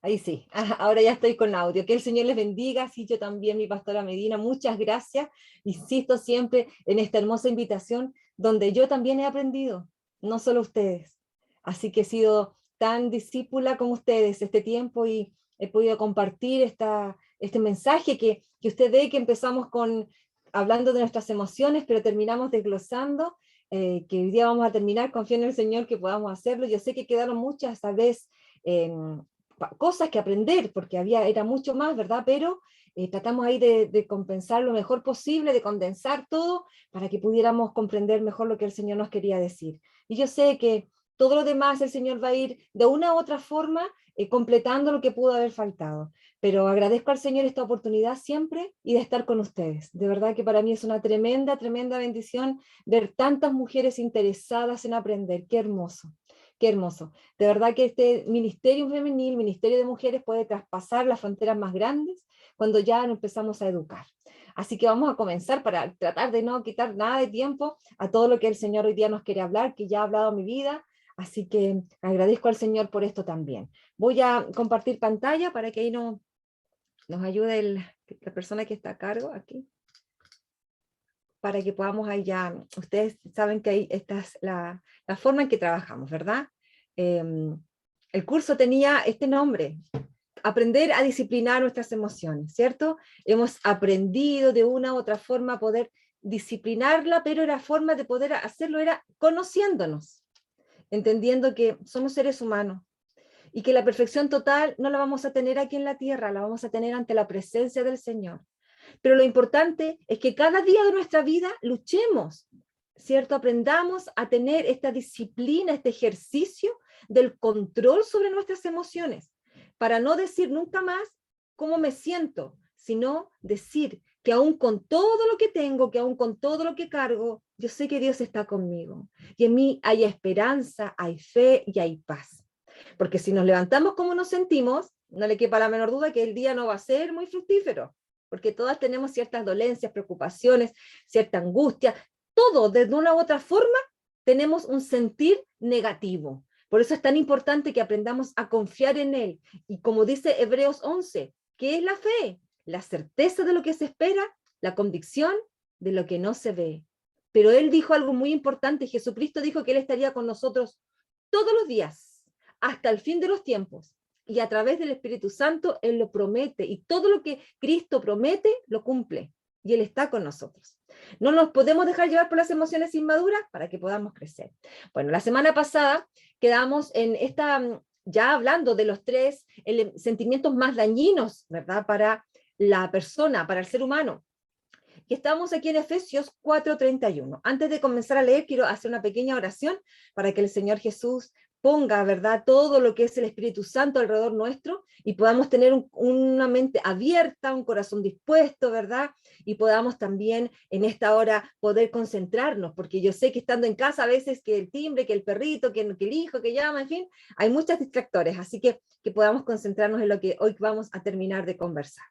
Ahí sí, ahora ya estoy con audio. Que el Señor les bendiga, sí, yo también, mi pastora Medina, muchas gracias. Insisto siempre en esta hermosa invitación donde yo también he aprendido, no solo ustedes. Así que he sido tan discípula como ustedes este tiempo y he podido compartir este mensaje que usted ve que empezamos hablando de nuestras emociones, pero terminamos desglosando, que hoy día vamos a terminar, confío en el Señor que podamos hacerlo. Yo sé que quedaron muchas, tal vez, cosas que aprender, porque era mucho más, ¿verdad? Pero tratamos ahí de compensar lo mejor posible, de condensar todo, para que pudiéramos comprender mejor lo que el Señor nos quería decir. Y yo sé que todo lo demás el Señor va a ir de una u otra forma completando lo que pudo haber faltado. Pero agradezco al Señor esta oportunidad siempre y de estar con ustedes. De verdad que para mí es una tremenda, tremenda bendición ver tantas mujeres interesadas en aprender. Qué hermoso, qué hermoso. De verdad que este ministerio femenil, ministerio de mujeres, puede traspasar las fronteras más grandes cuando ya nos empezamos a educar. Así que vamos a comenzar para tratar de no quitar nada de tiempo a todo lo que el Señor hoy día nos quiere hablar, que ya ha hablado mi vida. Así que agradezco al Señor por esto también. Voy a compartir pantalla para que ahí nos ayude la persona que está a cargo aquí, para que podamos ahí ya, ustedes saben que ahí esta es la forma en que trabajamos, ¿verdad? El curso tenía este nombre: aprender a disciplinar nuestras emociones, ¿cierto? Hemos aprendido de una u otra forma a poder disciplinarla, pero la forma de poder hacerlo era conociéndonos, entendiendo que somos seres humanos y que la perfección total no la vamos a tener aquí en la tierra, la vamos a tener ante la presencia del Señor. Pero lo importante es que cada día de nuestra vida luchemos, ¿cierto? Aprendamos a tener esta disciplina, este ejercicio del control sobre nuestras emociones, para no decir nunca más cómo me siento, sino decir que aún con todo lo que tengo, que aún con todo lo que cargo, yo sé que Dios está conmigo. Y en mí hay esperanza, hay fe y hay paz. Porque si nos levantamos como nos sentimos, no le quepa la menor duda que el día no va a ser muy fructífero, porque todas tenemos ciertas dolencias, preocupaciones, cierta angustia, todo de una u otra forma tenemos un sentir negativo. Por eso es tan importante que aprendamos a confiar en Él. Y como dice Hebreos 11, ¿qué es la fe? La certeza de lo que se espera, la convicción de lo que no se ve. Pero Él dijo algo muy importante: Jesucristo dijo que Él estaría con nosotros todos los días, hasta el fin de los tiempos. Y a través del Espíritu Santo Él lo promete, y todo lo que Cristo promete lo cumple, y Él está con nosotros. No nos podemos dejar llevar por las emociones inmaduras para que podamos crecer. Bueno, la semana pasada quedamos en ya hablando de los tres sentimientos más dañinos, ¿verdad? Para la persona, para el ser humano. Y estamos aquí en Efesios 4:31. Antes de comenzar a leer, quiero hacer una pequeña oración para que el Señor Jesús ponga, ¿verdad?, todo lo que es el Espíritu Santo alrededor nuestro y podamos tener una mente abierta, un corazón dispuesto, ¿verdad? Y podamos también en esta hora poder concentrarnos, porque yo sé que estando en casa a veces que el timbre, que el perrito, que el hijo que llama, en fin, hay muchos distractores, así que podamos concentrarnos en lo que hoy vamos a terminar de conversar.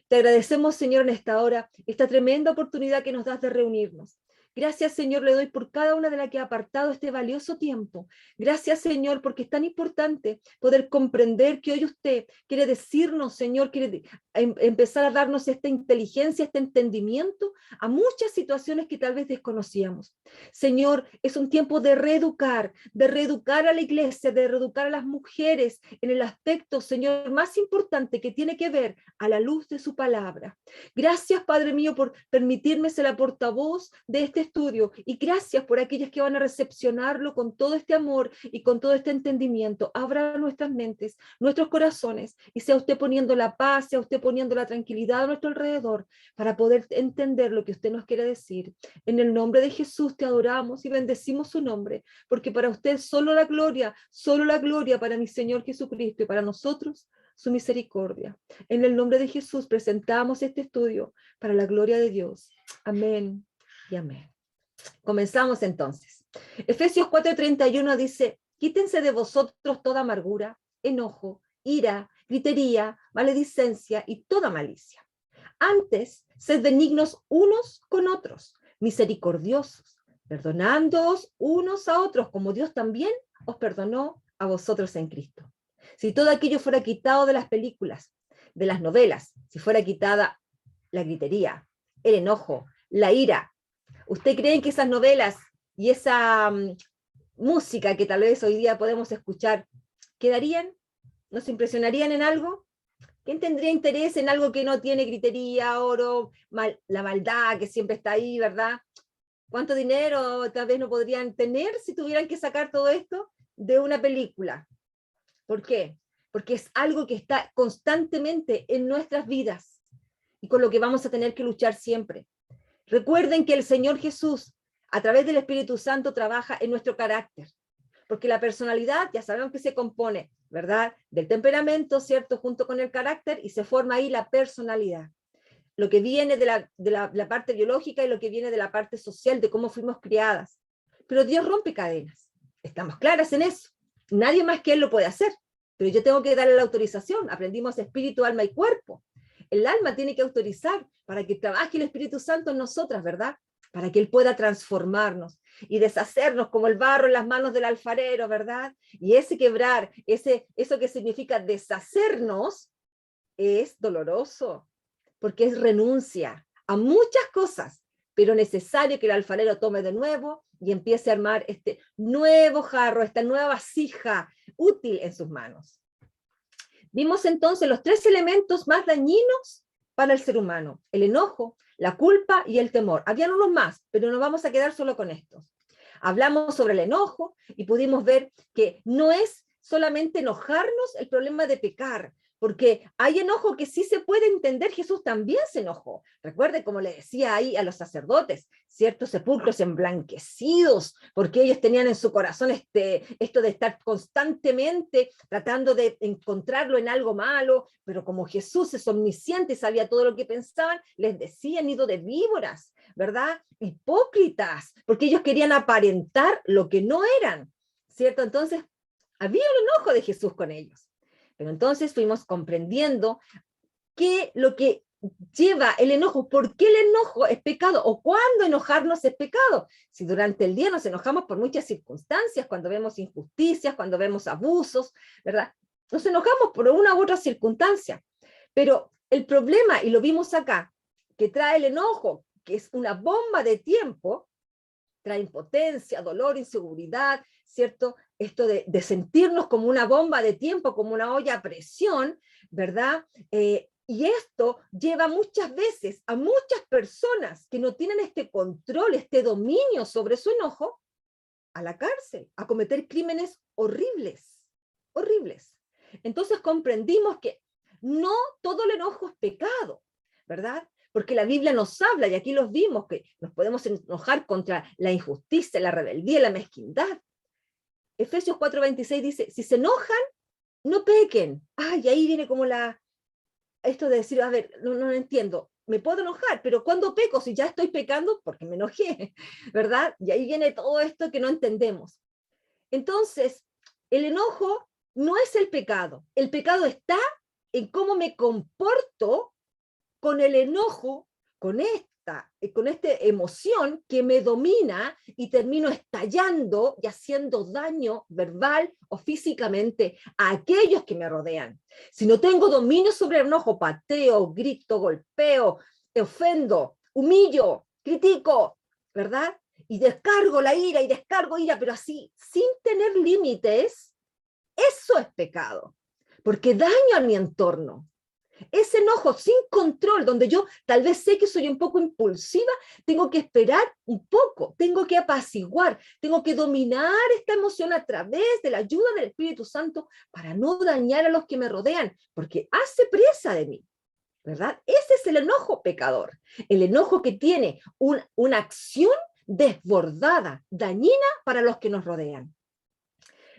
Te agradecemos, Señor, en esta hora, esta tremenda oportunidad que nos das de reunirnos. Gracias, Señor, le doy por cada una de las que ha apartado este valioso tiempo. Gracias, Señor, porque es tan importante poder comprender que hoy usted quiere decirnos, Señor, quiere empezar a darnos esta inteligencia, este entendimiento a muchas situaciones que tal vez desconocíamos. Señor, es un tiempo de reeducar a la iglesia, de reeducar a las mujeres en el aspecto, Señor, más importante, que tiene que ver a la luz de su palabra. Gracias, Padre mío, por permitirme ser la portavoz de este estudio, y gracias por aquellas que van a recepcionarlo con todo este amor y con todo este entendimiento. Abra nuestras mentes, nuestros corazones, y sea usted poniendo la paz, sea usted poniendo la tranquilidad a nuestro alrededor para poder entender lo que usted nos quiere decir. En el nombre de Jesús te adoramos y bendecimos su nombre, porque para usted solo la gloria para mi Señor Jesucristo, y para nosotros su misericordia. En el nombre de Jesús presentamos este estudio para la gloria de Dios. Amén y amén. Comenzamos entonces. Efesios 4:31 dice: quítense de vosotros toda amargura, enojo, ira, gritería, maledicencia y toda malicia. Antes, sed benignos unos con otros, misericordiosos, perdonándoos unos a otros, como Dios también os perdonó a vosotros en Cristo. Si todo aquello fuera quitado de las películas, de las novelas, si fuera quitada la gritería, el enojo, la ira, ¿usted cree que esas novelas y esa música que tal vez hoy día podemos escuchar, quedarían? ¿Nos impresionarían en algo? ¿Quién tendría interés en algo que no tiene gritería, oro, la maldad que siempre está ahí, ¿verdad? ¿Cuánto dinero tal vez no podrían tener si tuvieran que sacar todo esto de una película? ¿Por qué? Porque es algo que está constantemente en nuestras vidas y con lo que vamos a tener que luchar siempre. Recuerden que el Señor Jesús, a través del Espíritu Santo, trabaja en nuestro carácter, porque la personalidad, ya sabemos que se compone, ¿verdad?, del temperamento, ¿cierto?, junto con el carácter, y se forma ahí la personalidad. Lo que viene de la parte biológica y lo que viene de la parte social, de cómo fuimos criadas. Pero Dios rompe cadenas. Estamos claras en eso. Nadie más que Él lo puede hacer. Pero yo tengo que darle la autorización. Aprendimos espíritu, alma y cuerpo. El alma tiene que autorizar para que trabaje el Espíritu Santo en nosotras, ¿verdad? Para que Él pueda transformarnos y deshacernos como el barro en las manos del alfarero, ¿verdad? Y ese quebrar, eso que significa deshacernos, es doloroso, porque es renuncia a muchas cosas, pero necesario que el alfarero tome de nuevo y empiece a armar este nuevo jarro, esta nueva vasija útil en sus manos. Vimos entonces los tres elementos más dañinos para el ser humano: el enojo, la culpa y el temor. Habían unos más, pero nos vamos a quedar solo con estos. Hablamos sobre el enojo y pudimos ver que no es solamente enojarnos el problema de pecar, porque hay enojo que sí se puede entender. Jesús también se enojó. Recuerde, como le decía ahí a los sacerdotes, ciertos sepulcros emblanquecidos, porque ellos tenían en su corazón esto de estar constantemente tratando de encontrarlo en algo malo, pero como Jesús es omnisciente y sabía todo lo que pensaban, les decía: nido de víboras, ¿verdad? Hipócritas, porque ellos querían aparentar lo que no eran, ¿cierto? Entonces, había un enojo de Jesús con ellos. Pero entonces fuimos comprendiendo qué lo que lleva el enojo, por qué el enojo es pecado, o cuándo enojarnos es pecado. Si durante el día nos enojamos por muchas circunstancias, cuando vemos injusticias, cuando vemos abusos, ¿verdad? Nos enojamos por una u otra circunstancia. Pero el problema, y lo vimos acá, que trae el enojo, que es una bomba de tiempo, trae impotencia, dolor, inseguridad, ¿cierto? Esto de sentirnos como una bomba de tiempo, como una olla a presión, ¿verdad? Y esto lleva muchas veces a muchas personas que no tienen este control, este dominio sobre su enojo, a la cárcel, a cometer crímenes horribles, horribles. Entonces comprendimos que no todo el enojo es pecado, ¿verdad? Porque la Biblia nos habla, y aquí los vimos, que nos podemos enojar contra la injusticia, la rebeldía, la mezquindad. Efesios 4:26 dice: si se enojan, no pequen. Y ahí viene como esto de decir, a ver, no entiendo, me puedo enojar, pero ¿cuándo peco? Si ya estoy pecando, porque me enojé, ¿verdad? Y ahí viene todo esto que no entendemos. Entonces, el enojo no es el pecado está en cómo me comporto con el enojo, con esta emoción que me domina y termino estallando y haciendo daño verbal o físicamente a aquellos que me rodean. Si no tengo dominio sobre el enojo, pateo, grito, golpeo, ofendo, humillo, critico, ¿verdad? Y descargo la ira y descargo ira, pero así, sin tener límites, eso es pecado, porque daño a mi entorno. Ese enojo sin control, donde yo tal vez sé que soy un poco impulsiva, tengo que esperar un poco, tengo que apaciguar, tengo que dominar esta emoción a través de la ayuda del Espíritu Santo para no dañar a los que me rodean, porque hace presa de mí, ¿verdad? Ese es el enojo pecador, el enojo que tiene una acción desbordada, dañina para los que nos rodean.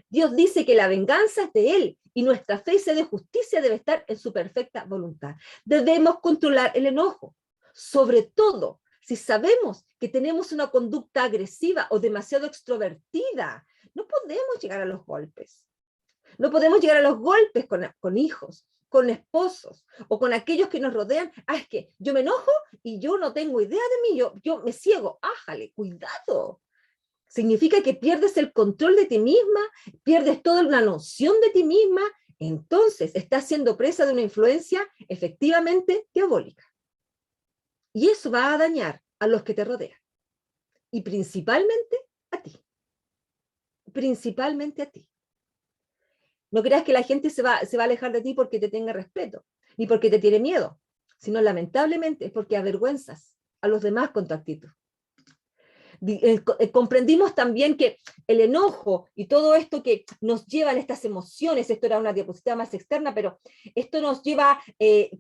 Dios dice que la venganza es de Él y nuestra fe y sed de justicia debe estar en su perfecta voluntad. Debemos controlar el enojo, sobre todo si sabemos que tenemos una conducta agresiva o demasiado extrovertida. No podemos llegar a los golpes. No podemos llegar a los golpes con hijos, con esposos o con aquellos que nos rodean. Es que yo me enojo y yo no tengo idea de mí, yo me ciego. Ájale, cuidado. Significa que pierdes el control de ti misma, pierdes toda una noción de ti misma entonces estás siendo presa de una influencia efectivamente diabólica. Y eso va a dañar a los que te rodean. Y principalmente a ti. Principalmente a ti. No creas que la gente se va a alejar de ti porque te tenga respeto, ni porque te tiene miedo, sino lamentablemente es porque avergüenzas a los demás con tu actitud. Comprendimos también que el enojo y todo esto que nos llevan estas emociones, esto era una diapositiva más externa, pero esto nos lleva,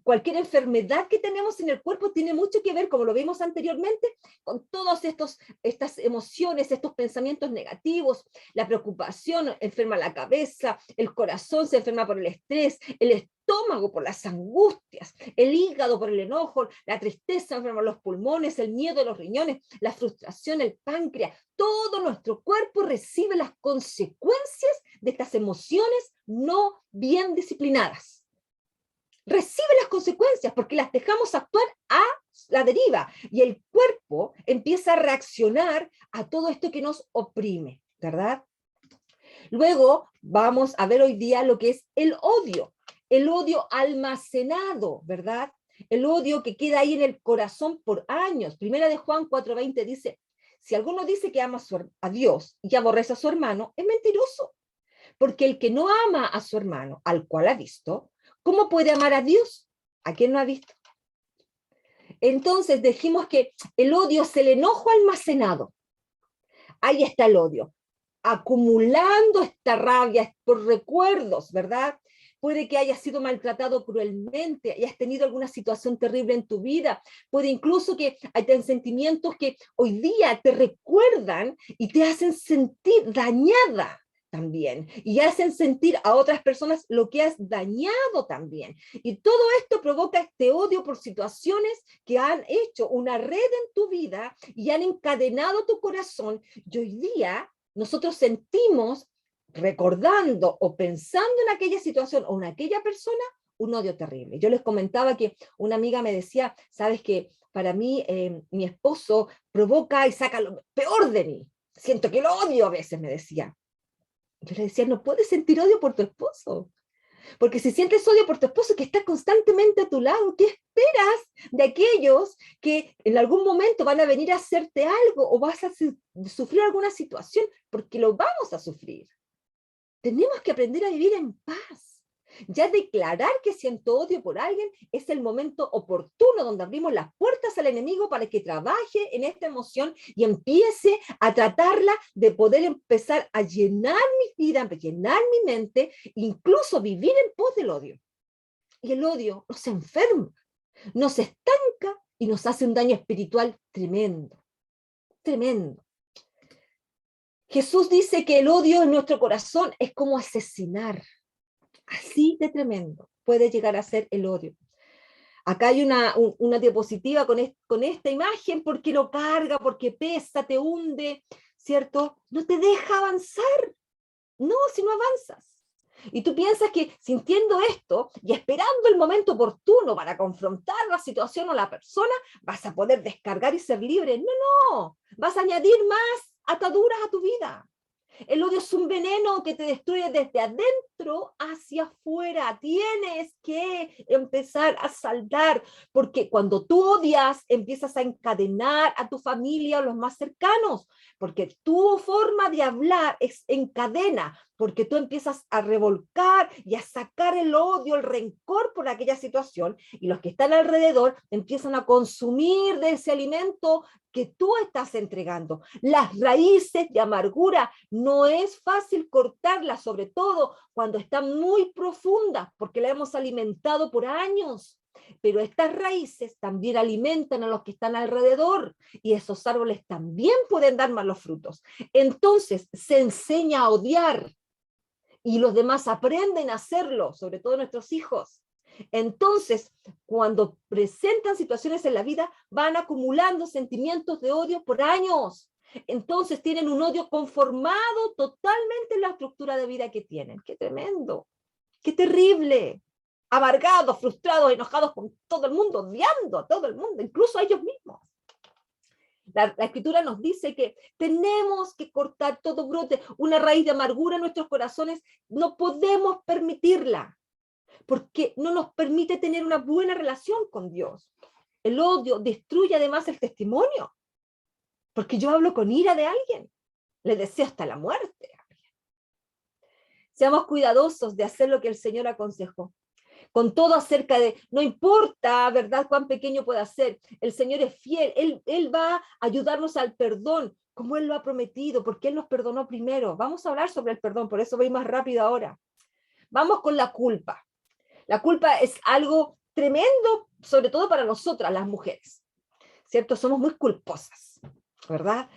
cualquier enfermedad que tenemos en el cuerpo tiene mucho que ver, como lo vimos anteriormente, con todas estas emociones, estos pensamientos negativos. La preocupación enferma la cabeza, el corazón se enferma por el estrés, el estómago por las angustias, el hígado por el enojo, la tristeza enferma los pulmones, el miedo los riñones, la frustración, el páncreas. Todo nuestro cuerpo recibe las consecuencias de estas emociones no bien disciplinadas. Recibe las consecuencias porque las dejamos actuar a la deriva y el cuerpo empieza a reaccionar a todo esto que nos oprime, ¿verdad? Luego vamos a ver hoy día lo que es el odio almacenado, ¿verdad? El odio que queda ahí en el corazón por años. Primera de Juan 4:20 dice, si alguno dice que ama a Dios y aborrece a su hermano, es mentiroso. Porque el que no ama a su hermano, al cual ha visto, ¿cómo puede amar a Dios? ¿A quien no ha visto? Entonces dijimos que el odio es el enojo almacenado. Ahí está el odio, acumulando esta rabia por recuerdos, ¿verdad? Puede que hayas sido maltratado cruelmente, hayas tenido alguna situación terrible en tu vida, puede incluso que hayan sentimientos que hoy día te recuerdan y te hacen sentir dañada también, y hacen sentir a otras personas lo que has dañado también. Y todo esto provoca este odio por situaciones que han hecho una red en tu vida y han encadenado tu corazón, y hoy día nosotros sentimos, recordando o pensando en aquella situación o en aquella persona, un odio terrible. Yo les comentaba que una amiga me decía, sabes que para mí mi esposo provoca y saca lo peor de mí. Siento que lo odio a veces, me decía. Yo le decía, no puedes sentir odio por tu esposo. Porque si sientes odio por tu esposo que está constantemente a tu lado, ¿qué esperas de aquellos que en algún momento van a venir a hacerte algo o vas a sufrir alguna situación? Porque lo vamos a sufrir. Tenemos que aprender a vivir en paz. Ya declarar que siento odio por alguien es el momento oportuno donde abrimos las puertas al enemigo para que trabaje en esta emoción y empiece a tratarla de poder empezar a llenar mi vida, a llenar mi mente, incluso vivir en pos del odio. Y el odio nos enferma, nos estanca y nos hace un daño espiritual tremendo, tremendo. Jesús dice que el odio en nuestro corazón es como asesinar. Así de tremendo puede llegar a ser el odio. Acá hay una diapositiva con esta imagen porque lo carga, porque pesa, te hunde, ¿cierto? No te deja avanzar. No, si no avanzas. Y tú piensas que sintiendo esto y esperando el momento oportuno para confrontar la situación o la persona, vas a poder descargar y ser libre. No, no, vas a añadir más ataduras a tu vida. El odio es un veneno que te destruye desde adentro hacia afuera. Tienes que empezar a saldar, porque cuando tú odias, empiezas a encadenar a tu familia o los más cercanos, porque tu forma de hablar es en cadena, porque tú empiezas a revolcar y a sacar el odio, el rencor por aquella situación, y los que están alrededor empiezan a consumir de ese alimento que tú estás entregando. Las raíces de amargura no es fácil cortarlas, sobre todo cuando están muy profundas, porque la hemos alimentado por años. Pero estas raíces también alimentan a los que están alrededor y esos árboles también pueden dar malos frutos. Entonces se enseña a odiar y los demás aprenden a hacerlo, sobre todo nuestros hijos. Entonces, cuando presentan situaciones en la vida, van acumulando sentimientos de odio por años. Entonces tienen un odio conformado totalmente en la estructura de vida que tienen. ¡Qué tremendo! ¡Qué terrible! Amargados, frustrados, enojados con todo el mundo, odiando a todo el mundo, incluso a ellos mismos. La Escritura nos dice que tenemos que cortar todo brote, una raíz de amargura en nuestros corazones, no podemos permitirla, porque no nos permite tener una buena relación con Dios. El odio destruye además el testimonio, porque yo hablo con ira de alguien, le deseo hasta la muerte. Seamos cuidadosos de hacer lo que el Señor aconsejó. Con todo acerca de, no importa, ¿verdad?, cuán pequeño pueda ser, el Señor es fiel, Él va a ayudarnos al perdón, como Él lo ha prometido, porque Él nos perdonó primero. Vamos a hablar sobre el perdón, por eso voy más rápido ahora. Vamos con la culpa. La culpa es algo tremendo, sobre todo para nosotras, las mujeres, ¿cierto? Somos muy culposas, ¿verdad?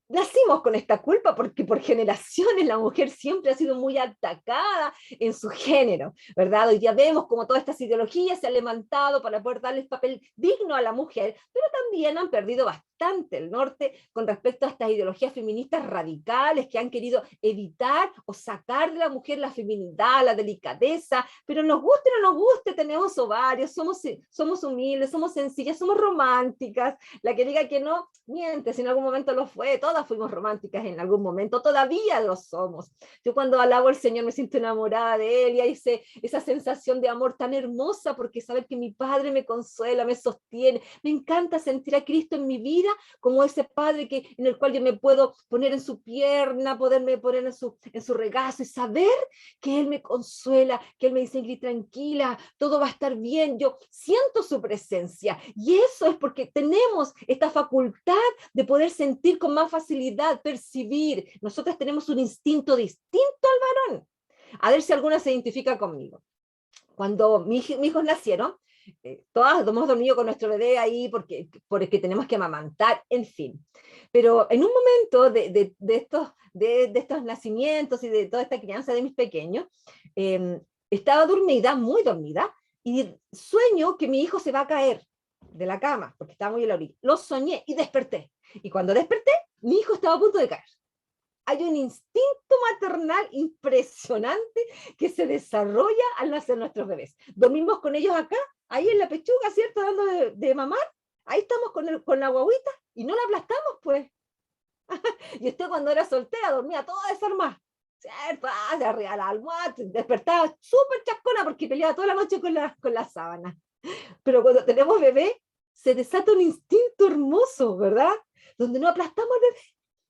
Nacimos con esta culpa porque por generaciones la mujer siempre ha sido muy atacada en su género, ¿verdad? Hoy día vemos como todas estas ideologías se han levantado para poder darle el papel digno a la mujer, pero también han perdido bastante el norte con respecto a estas ideologías feministas radicales que han querido evitar o sacar de la mujer la feminidad, la delicadeza, pero nos guste o no nos guste, tenemos ovarios, somos humildes, somos sencillas, somos románticas. La que diga que no, miente, si en algún momento lo fue, todas fuimos románticas en algún momento, todavía lo somos. Yo cuando alabo al Señor me siento enamorada de Él y hay esa sensación de amor tan hermosa porque saber que mi Padre me consuela, me sostiene, me encanta sentir a Cristo en mi vida como ese Padre en el cual yo me puedo poner en su pierna, poderme poner en su regazo y saber que Él me consuela, que Él me dice, Ingrid, tranquila, todo va a estar bien, yo siento su presencia y eso es porque tenemos esta facultad de poder sentir con más facilidad, percibir. Nosotras tenemos un instinto distinto al varón. A ver si alguna se identifica conmigo. Cuando mis hijos nacieron, todas hemos dormido con nuestro bebé ahí porque tenemos que amamantar, en fin. Pero en un momento de estos nacimientos y de toda esta crianza de mis pequeños, estaba dormida, muy dormida, y sueño que mi hijo se va a caer de la cama, porque estaba muy en la orilla. Lo soñé y desperté. Y cuando desperté, mi hijo estaba a punto de caer. Hay un instinto maternal impresionante que se desarrolla al nacer nuestros bebés. Dormimos con ellos acá, ahí en la pechuga, ¿cierto? Dando de mamar. Ahí estamos con la guaguita y no la aplastamos, pues. Y usted cuando era soltera dormía toda desarmada, ¿cierto? De arriba de la almohada, despertaba súper chascona porque peleaba toda la noche con la sábana. Pero cuando tenemos bebé, se desata un instinto hermoso, ¿verdad? Donde no aplastamos al bebé,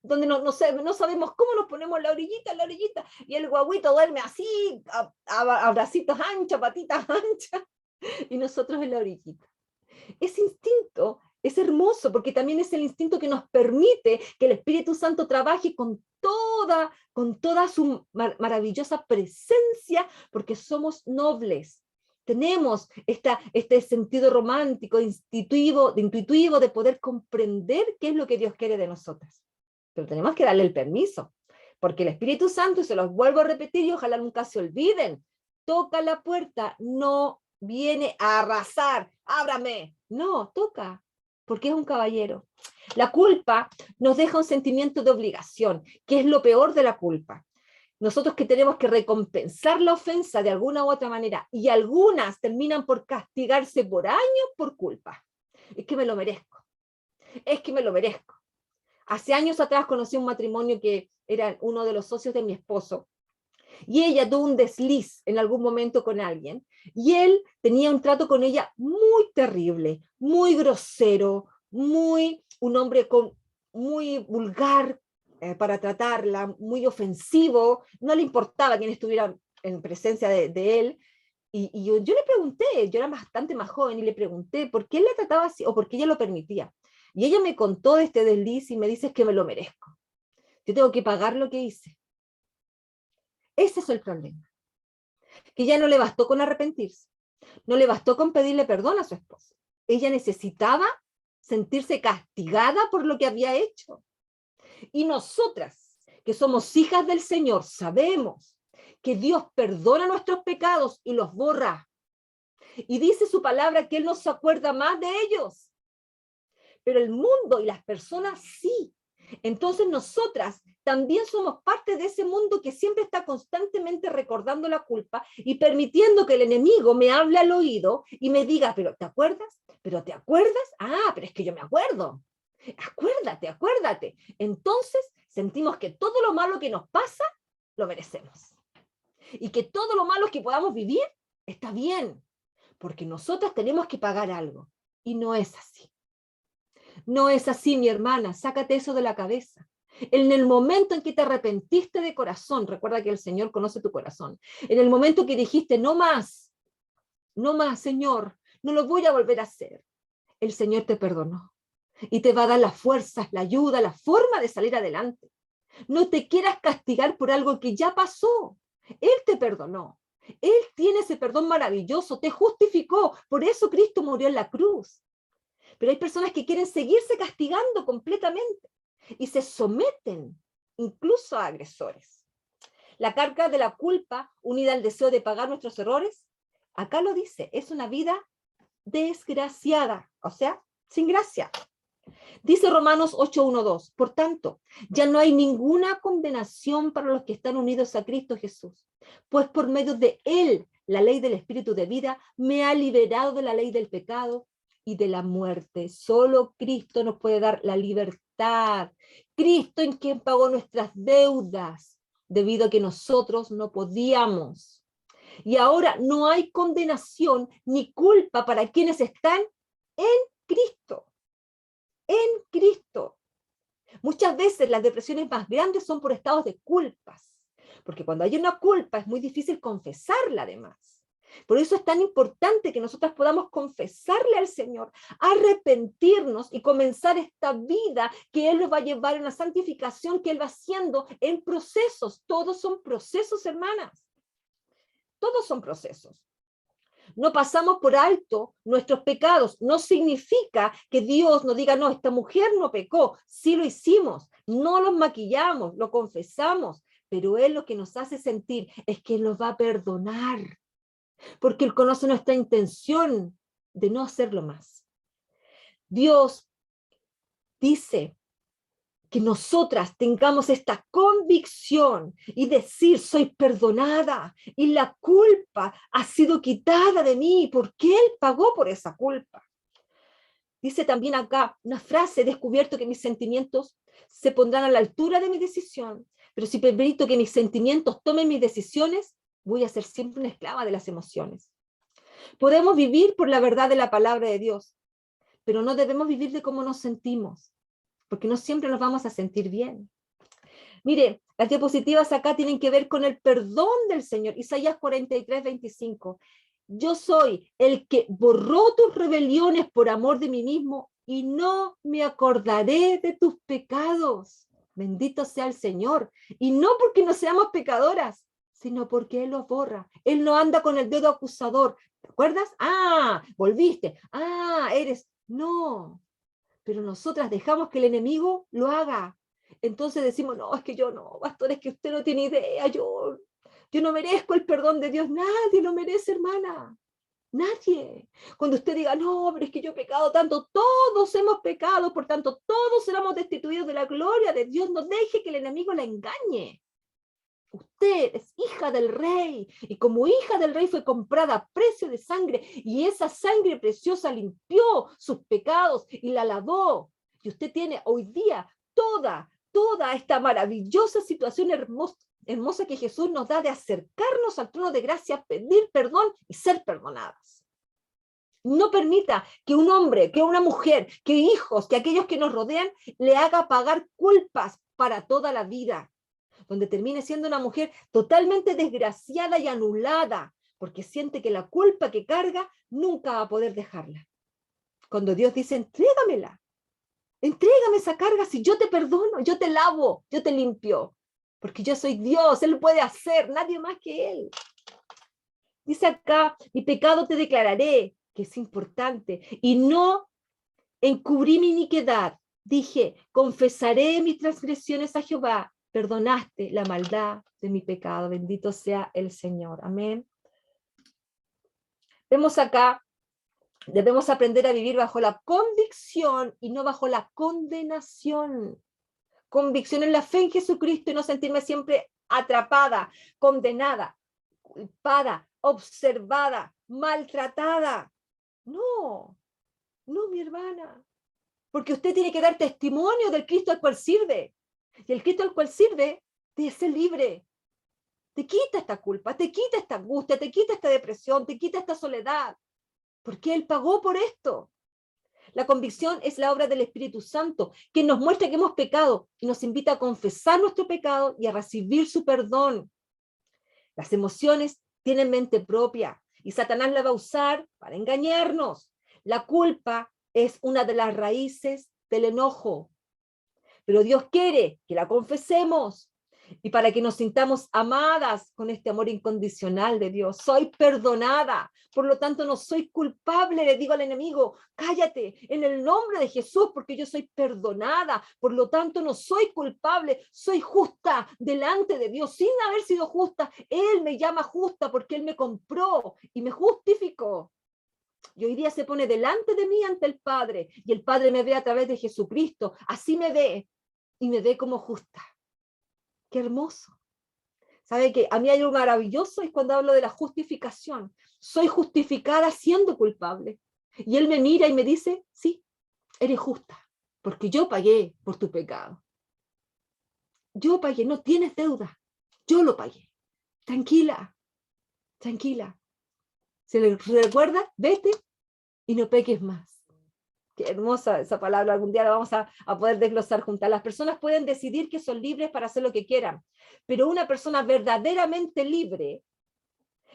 donde no sabemos cómo nos ponemos la orillita, y el guaguito duerme así, a bracitos anchos, patitas anchas, y nosotros en la orillita. Ese instinto es hermoso, porque también es el instinto que nos permite que el Espíritu Santo trabaje con toda su maravillosa presencia, porque somos nobles. Tenemos este sentido romántico, intuitivo de poder comprender qué es lo que Dios quiere de nosotras. Pero tenemos que darle el permiso, porque el Espíritu Santo, y se los vuelvo a repetir y ojalá nunca se olviden, toca la puerta, no viene a arrasar, ábrame, no, toca, porque es un caballero. La culpa nos deja un sentimiento de obligación, que es lo peor de la culpa. Nosotros que tenemos que recompensar la ofensa de alguna u otra manera, y algunas terminan por castigarse por años por culpa. Es que me lo merezco, es que me lo merezco. Hace años atrás conocí un matrimonio que era uno de los socios de mi esposo, y ella tuvo un desliz en algún momento con alguien, y él tenía un trato con ella muy terrible, muy grosero, un hombre muy vulgar para tratarla, muy ofensivo, no le importaba quién estuviera en presencia de él, y yo le pregunté, yo era bastante más joven, y le pregunté por qué él la trataba así, o por qué ella lo permitía. Y ella me contó de este desliz y me dice que me lo merezco. Yo tengo que pagar lo que hice. Ese es el problema. Que ya no le bastó con arrepentirse. No le bastó con pedirle perdón a su esposo. Ella necesitaba sentirse castigada por lo que había hecho. Y nosotras, que somos hijas del Señor, sabemos que Dios perdona nuestros pecados y los borra. Y dice su palabra que Él no se acuerda más de ellos. Pero el mundo y las personas sí. Entonces nosotras también somos parte de ese mundo que siempre está constantemente recordando la culpa y permitiendo que el enemigo me hable al oído y me diga, pero ¿te acuerdas? ¿Pero te acuerdas? Ah, pero es que yo me acuerdo. Acuérdate, acuérdate. Entonces sentimos que todo lo malo que nos pasa, lo merecemos. Y que todo lo malo que podamos vivir, está bien. Porque nosotras tenemos que pagar algo. Y no es así. No es así, mi hermana. Sácate eso de la cabeza. En el momento en que te arrepentiste de corazón, recuerda que el Señor conoce tu corazón. En el momento que dijiste, no más, Señor, no lo voy a volver a hacer. El Señor te perdonó. Y te va a dar las fuerzas, la ayuda, la forma de salir adelante. No te quieras castigar por algo que ya pasó. Él te perdonó. Él tiene ese perdón maravilloso, te justificó. Por eso Cristo murió en la cruz. Pero hay personas que quieren seguirse castigando completamente y se someten incluso a agresores. La carga de la culpa, unida al deseo de pagar nuestros errores, acá lo dice, es una vida desgraciada, o sea, sin gracia. Dice Romanos 8:1-2, por tanto, ya no hay ninguna condenación para los que están unidos a Cristo Jesús, pues por medio de Él, la ley del Espíritu de vida, me ha liberado de la ley del pecado y de la muerte. Solo Cristo nos puede dar la libertad. Cristo en quien pagó nuestras deudas, debido a que nosotros no podíamos. Y ahora no hay condenación ni culpa para quienes están en Cristo. En Cristo. Muchas veces las depresiones más grandes son por estados de culpas, porque cuando hay una culpa es muy difícil confesarla además. Por eso es tan importante que nosotras podamos confesarle al Señor, arrepentirnos y comenzar esta vida que Él nos va a llevar a una santificación que Él va haciendo en procesos. Todos son procesos, hermanas. Todos son procesos. No pasamos por alto nuestros pecados. No significa que Dios nos diga, no, esta mujer no pecó. Sí lo hicimos, no los maquillamos, lo confesamos, pero Él lo que nos hace sentir es que Él nos va a perdonar, porque Él conoce nuestra intención de no hacerlo más. Dios dice que nosotras tengamos esta convicción y decir, soy perdonada y la culpa ha sido quitada de mí porque Él pagó por esa culpa. Dice también acá una frase, he descubierto que mis sentimientos se pondrán a la altura de mi decisión, pero si permito que mis sentimientos tomen mis decisiones, voy a ser siempre una esclava de las emociones. Podemos vivir por la verdad de la palabra de Dios, pero no debemos vivir de cómo nos sentimos, porque no siempre nos vamos a sentir bien. Mire, las diapositivas acá tienen que ver con el perdón del Señor. Isaías 43:25. Yo soy el que borró tus rebeliones por amor de mí mismo y no me acordaré de tus pecados. Bendito sea el Señor. Y no porque no seamos pecadoras, sino porque Él los borra. Él no anda con el dedo acusador. ¿Te acuerdas? Ah, volviste. Ah, eres. No. Pero nosotras dejamos que el enemigo lo haga. Entonces decimos, no, es que yo no, pastor, es que usted no tiene idea, yo no merezco el perdón de Dios. Nadie lo merece, hermana. Nadie. Cuando usted diga, no, pero es que yo he pecado tanto, todos hemos pecado, por tanto, todos seremos destituidos de la gloria de Dios. No deje que el enemigo la engañe. Usted es hija del rey, y como hija del rey fue comprada a precio de sangre, y esa sangre preciosa limpió sus pecados y la lavó. Y usted tiene hoy día toda esta maravillosa situación hermosa que Jesús nos da de acercarnos al trono de gracia, pedir perdón y ser perdonadas. No permita que un hombre, que una mujer, que hijos, que aquellos que nos rodean le haga pagar culpas para toda la vida, donde termine siendo una mujer totalmente desgraciada y anulada, porque siente que la culpa que carga nunca va a poder dejarla. Cuando Dios dice, entrégame esa carga, si yo te perdono, yo te lavo, yo te limpio, porque yo soy Dios, Él puede hacer, nadie más que Él. Dice acá, mi pecado te declararé, que es importante, y no encubrí mi iniquidad. Dije, confesaré mis transgresiones a Jehová, perdonaste la maldad de mi pecado, bendito sea el Señor, amén. Vemos acá, debemos aprender a vivir bajo la convicción y no bajo la condenación. Convicción en la fe en Jesucristo y no sentirme siempre atrapada, condenada, culpada, observada, maltratada. No, mi hermana. porque usted tiene que dar testimonio del Cristo al cual sirve. Y el Cristo al cual sirve te hace libre. Te quita esta culpa, te quita esta angustia, te quita esta depresión, te quita esta soledad. Porque Él pagó por esto. La convicción es la obra del Espíritu Santo, que nos muestra que hemos pecado y nos invita a confesar nuestro pecado y a recibir su perdón. Las emociones tienen mente propia y Satanás la va a usar para engañarnos. La culpa es una de las raíces del enojo, pero Dios quiere que la confesemos y para que nos sintamos amadas con este amor incondicional de Dios. Soy perdonada, por lo tanto no soy culpable, le digo al enemigo, cállate en el nombre de Jesús, porque yo soy perdonada, por lo tanto no soy culpable, soy justa delante de Dios, sin haber sido justa. Él me llama justa porque Él me compró y me justificó. Y hoy día se pone delante de mí ante el Padre, y el Padre me ve a través de Jesucristo, así me ve, y me ve como justa. ¡Qué hermoso! ¿Sabe que a mí hay algo maravilloso? Es cuando hablo de la justificación. Soy justificada siendo culpable. Y Él me mira y me dice, sí, eres justa, porque yo pagué por tu pecado. Yo pagué, no tienes deuda. Yo lo pagué. Tranquila, tranquila. ¿Se le recuerda? Vete y no peques más. Qué hermosa esa palabra, algún día la vamos a poder desglosar juntas. Las personas pueden decidir que son libres para hacer lo que quieran, pero una persona verdaderamente libre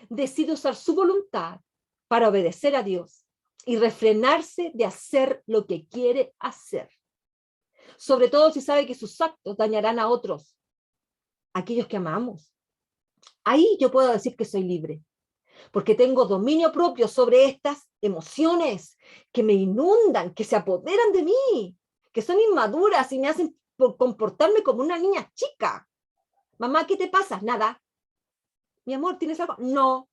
decide usar su voluntad para obedecer a Dios y refrenarse de hacer lo que quiere hacer. Sobre todo si sabe que sus actos dañarán a otros, aquellos que amamos. Ahí yo puedo decir que soy libre, porque tengo dominio propio sobre estas emociones que me inundan, que se apoderan de mí, que son inmaduras y me hacen comportarme como una niña chica. Mamá, ¿qué te pasa? Nada. Mi amor, ¿tienes algo? No.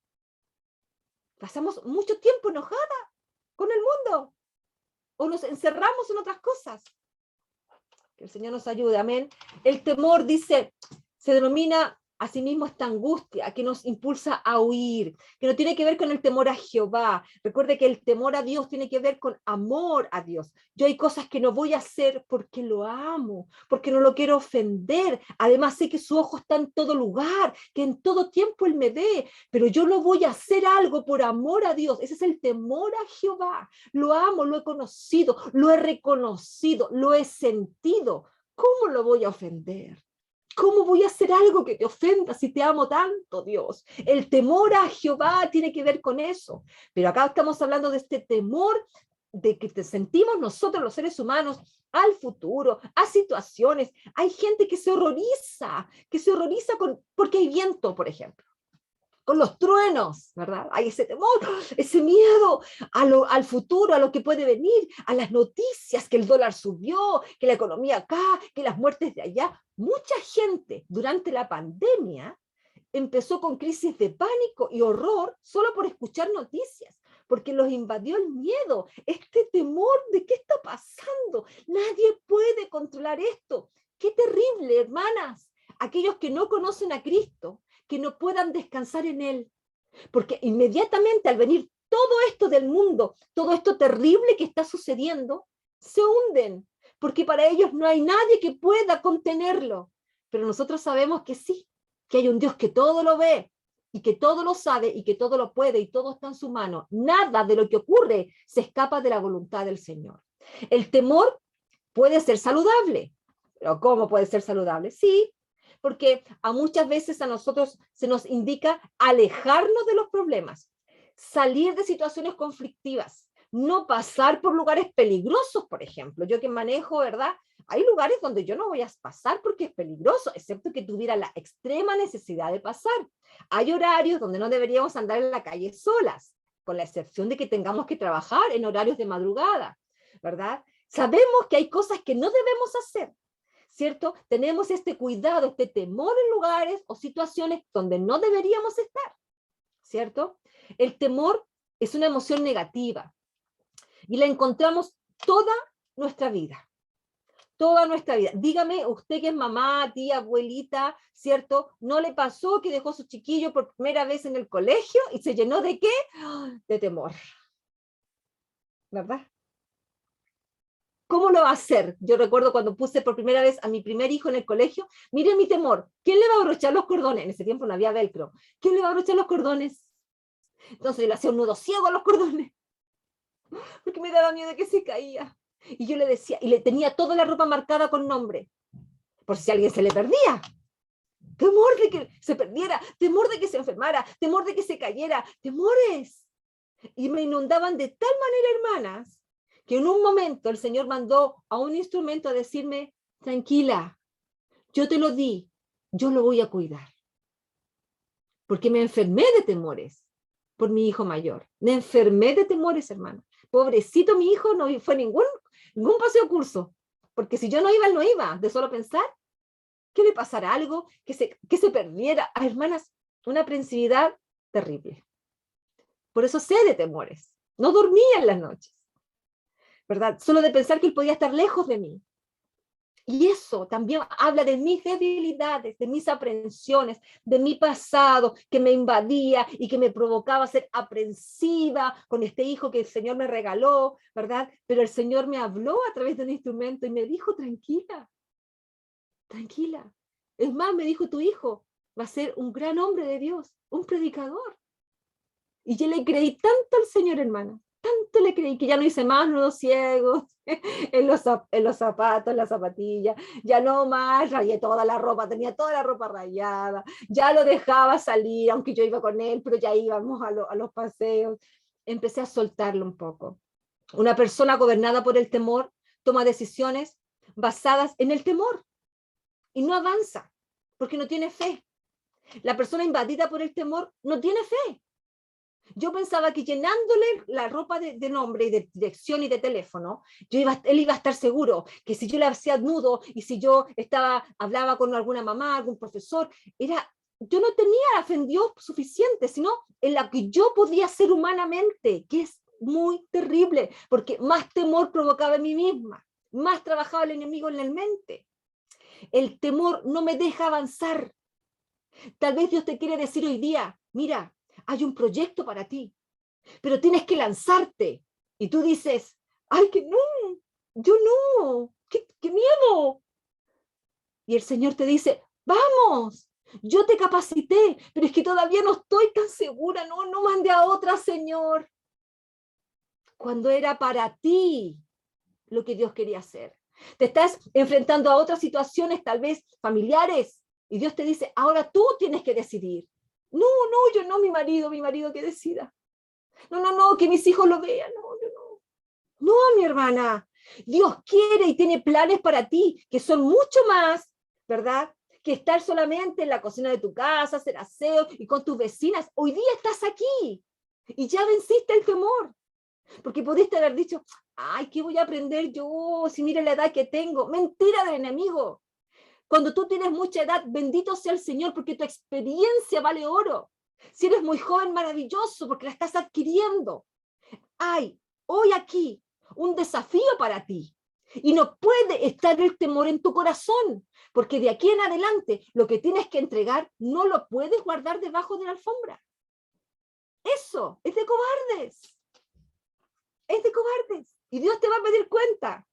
Pasamos mucho tiempo enojada con el mundo o nos encerramos en otras cosas. Que el Señor nos ayude, amén. El temor, dice, se denomina asimismo esta angustia que nos impulsa a huir, que no tiene que ver con el temor a Jehová. Recuerde que el temor a Dios tiene que ver con amor a Dios. Yo hay cosas que no voy a hacer porque lo amo, porque no lo quiero ofender. Además sé que su ojo está en todo lugar, que en todo tiempo Él me ve, pero yo no voy a hacer algo por amor a Dios. Ese es el temor a Jehová. Lo amo, lo he conocido, lo he reconocido, lo he sentido. ¿Cómo lo voy a ofender? ¿Cómo voy a hacer algo que te ofenda si te amo tanto, Dios? El temor a Jehová tiene que ver con eso. Pero acá estamos hablando de este temor de que te sentimos nosotros los seres humanos al futuro, a situaciones. Hay gente que se horroriza porque hay viento, por ejemplo. Con los truenos, ¿verdad? Hay ese temor, ese miedo al futuro, a lo que puede venir, a las noticias, que el dólar subió, que la economía acá, que las muertes de allá. Mucha gente durante la pandemia empezó con crisis de pánico y horror solo por escuchar noticias, porque los invadió el miedo, este temor de qué está pasando. Nadie puede controlar esto. Qué terrible, hermanas. Aquellos que no conocen a Cristo, que no puedan descansar en Él, porque inmediatamente al venir todo esto del mundo, todo esto terrible que está sucediendo, se hunden, porque para ellos no hay nadie que pueda contenerlo. Pero nosotros sabemos que sí, que hay un Dios que todo lo ve, y que todo lo sabe, y que todo lo puede, y todo está en su mano. Nada de lo que ocurre se escapa de la voluntad del Señor. El temor puede ser saludable. ¿Pero cómo puede ser saludable? Sí, porque a muchas veces a nosotros se nos indica alejarnos de los problemas, salir de situaciones conflictivas, no pasar por lugares peligrosos, por ejemplo. Yo que manejo, ¿verdad? Hay lugares donde yo no voy a pasar porque es peligroso, excepto que tuviera la extrema necesidad de pasar. Hay horarios donde no deberíamos andar en la calle solas, con la excepción de que tengamos que trabajar en horarios de madrugada, ¿verdad? Sabemos que hay cosas que no debemos hacer, ¿cierto? Tenemos este cuidado, este temor en lugares o situaciones donde no deberíamos estar, ¿cierto? El temor es una emoción negativa y la encontramos toda nuestra vida. Toda nuestra vida. Dígame, usted que es mamá, tía, abuelita, ¿cierto? ¿No le pasó que dejó a su chiquillo por primera vez en el colegio y se llenó de qué? De temor, ¿verdad? ¿Cómo lo va a hacer? Yo recuerdo cuando puse por primera vez a mi primer hijo en el colegio, miren mi temor, ¿quién le va a abrochar los cordones? En ese tiempo no había velcro. ¿Quién le va a abrochar los cordones? Entonces yo le hacía un nudo ciego a los cordones, porque me daba miedo de que se caía. Y yo le decía, y le tenía toda la ropa marcada con nombre, por si a alguien se le perdía. Temor de que se perdiera, temor de que se enfermara, temor de que se cayera, temores. Y me inundaban de tal manera, hermanas, que en un momento el Señor mandó a un instrumento a decirme, tranquila, yo te lo di, yo lo voy a cuidar. Porque me enfermé de temores por mi hijo mayor. Me enfermé de temores, hermano. Pobrecito mi hijo, no fue ningún paseo curso. Porque si yo no iba, él no iba. De solo pensar que le pasara algo, que se perdiera. Ah, hermanas, una aprensividad terrible. Por eso sé de temores. No dormía en las noches, ¿verdad? Solo de pensar que él podía estar lejos de mí. Y eso también habla de mis debilidades, de mis aprensiones, de mi pasado que me invadía y que me provocaba ser aprensiva con este hijo que el Señor me regaló, ¿verdad? Pero el Señor me habló a través de un instrumento y me dijo, tranquila, tranquila. Es más, me dijo, tu hijo va a ser un gran hombre de Dios, un predicador. Y yo le creí tanto al Señor, hermana, tanto le creí que ya no hice más nudos ciegos en los zapatos, en las zapatillas, ya no más, rayé toda la ropa, tenía toda la ropa rayada, ya lo dejaba salir, aunque yo iba con él, pero ya íbamos a los paseos. Empecé a soltarlo un poco. Una persona gobernada por el temor toma decisiones basadas en el temor y no avanza porque no tiene fe. La persona invadida por el temor no tiene fe. Yo pensaba que llenándole la ropa de nombre y de dirección y de teléfono, él iba a estar seguro que si yo le hacía nudo y si yo hablaba con alguna mamá, algún profesor, yo no tenía la fe en Dios suficiente, sino en la que yo podía ser humanamente, que es muy terrible, porque más temor provocaba en mí misma, más trabajaba el enemigo en la mente. El temor no me deja avanzar. Tal vez Dios te quiere decir hoy día, mira, hay un proyecto para ti, pero tienes que lanzarte. Y tú dices, ay, que no, yo no, qué miedo. Y el Señor te dice, vamos, yo te capacité, pero es que todavía no estoy tan segura, no mande a otra, Señor. Cuando era para ti lo que Dios quería hacer. Te estás enfrentando a otras situaciones, tal vez familiares, y Dios te dice, ahora tú tienes que decidir. No, yo no, mi marido que decida. No, que mis hijos lo vean, no. No, mi hermana, Dios quiere y tiene planes para ti, que son mucho más, ¿verdad? Que estar solamente en la cocina de tu casa, hacer aseo y con tus vecinas. Hoy día estás aquí y ya venciste el temor. Porque pudiste haber dicho, ay, ¿qué voy a aprender yo si mire la edad que tengo? Mentira del enemigo. Cuando tú tienes mucha edad, bendito sea el Señor, porque tu experiencia vale oro. Si eres muy joven, maravilloso, porque la estás adquiriendo. Hay hoy aquí un desafío para ti. Y no puede estar el temor en tu corazón, porque de aquí en adelante lo que tienes que entregar no lo puedes guardar debajo de la alfombra. Eso es de cobardes. Es de cobardes. Y Dios te va a pedir cuenta.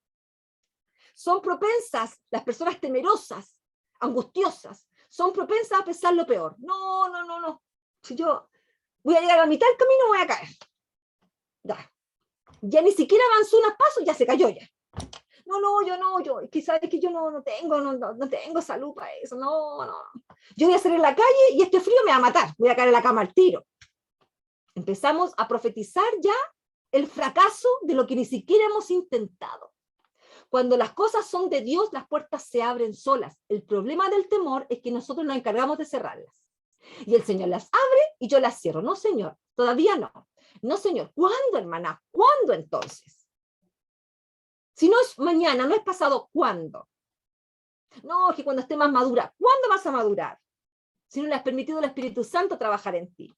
Son propensas, las personas temerosas, angustiosas, son propensas a pensar lo peor. No. Si yo voy a llegar a mitad del camino, voy a caer. Ya ni siquiera avanzó unos pasos, ya se cayó ya. Yo, quizás es que yo no tengo salud para eso, no. Yo voy a salir en la calle y este frío me va a matar, voy a caer en la cama al tiro. Empezamos a profetizar ya el fracaso de lo que ni siquiera hemos intentado. Cuando las cosas son de Dios, las puertas se abren solas. El problema del temor es que nosotros nos encargamos de cerrarlas. Y el Señor las abre y yo las cierro. No, Señor, todavía no. No, Señor, ¿cuándo, hermana? ¿Cuándo entonces? Si no es mañana, no es pasado, ¿cuándo? No, que cuando esté más madura. ¿Cuándo vas a madurar? Si no le has permitido al Espíritu Santo trabajar en ti.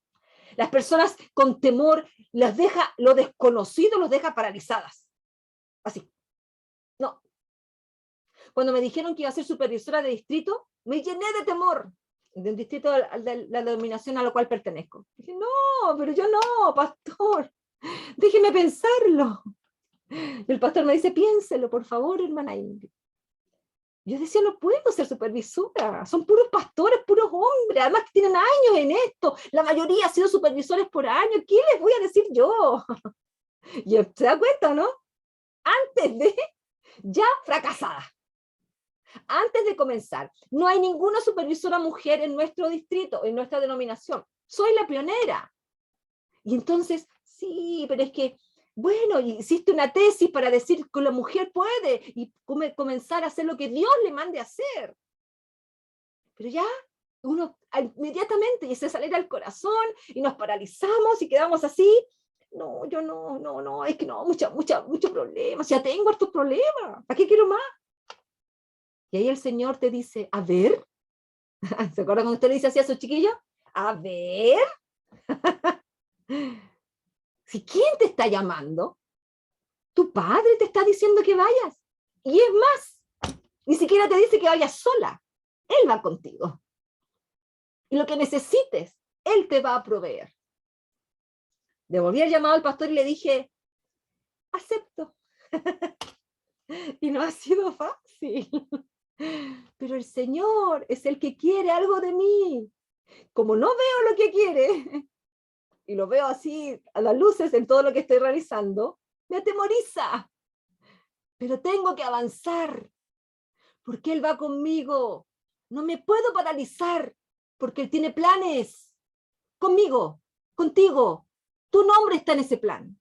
Las personas con temor, lo desconocido los deja paralizadas. Así. No. Cuando me dijeron que iba a ser supervisora de distrito, me llené de temor. De un distrito de la denominación a la cual pertenezco. Dije, no, pero yo no, pastor. Déjeme pensarlo. El pastor me dice, piénselo, por favor, hermana Ingrid. Yo decía, no puedo ser supervisora, son puros pastores, puros hombres, además que tienen años en esto, la mayoría han sido supervisores por años, ¿qué les voy a decir yo? Y se da cuenta, ¿no? Antes de, ya fracasada, antes de comenzar, no hay ninguna supervisora mujer en nuestro distrito, en nuestra denominación, soy la pionera. Y entonces, sí, pero es que, bueno, hiciste una tesis para decir que la mujer puede y comenzar a hacer lo que Dios le mande a hacer. Pero ya, uno inmediatamente, y se sale al corazón, y nos paralizamos y quedamos así. No, yo no, es que no, muchos problemas, ya tengo hartos problemas, ¿para qué quiero más? Y ahí el Señor te dice, a ver, ¿se acuerdan cuando usted le dice así a sus chiquillos? A ver, si ¿quién te está llamando? Tu padre te está diciendo que vayas. Y es más, ni siquiera te dice que vayas sola. Él va contigo. Y lo que necesites, Él te va a proveer. Devolví el llamado al pastor y le dije, acepto. Y no ha sido fácil. Pero el Señor es el que quiere algo de mí. Como no veo lo que quiere, y lo veo así a las luces en todo lo que estoy realizando, me atemoriza. Pero tengo que avanzar, porque Él va conmigo. No me puedo paralizar, porque Él tiene planes conmigo, contigo. Tu nombre está en ese plan.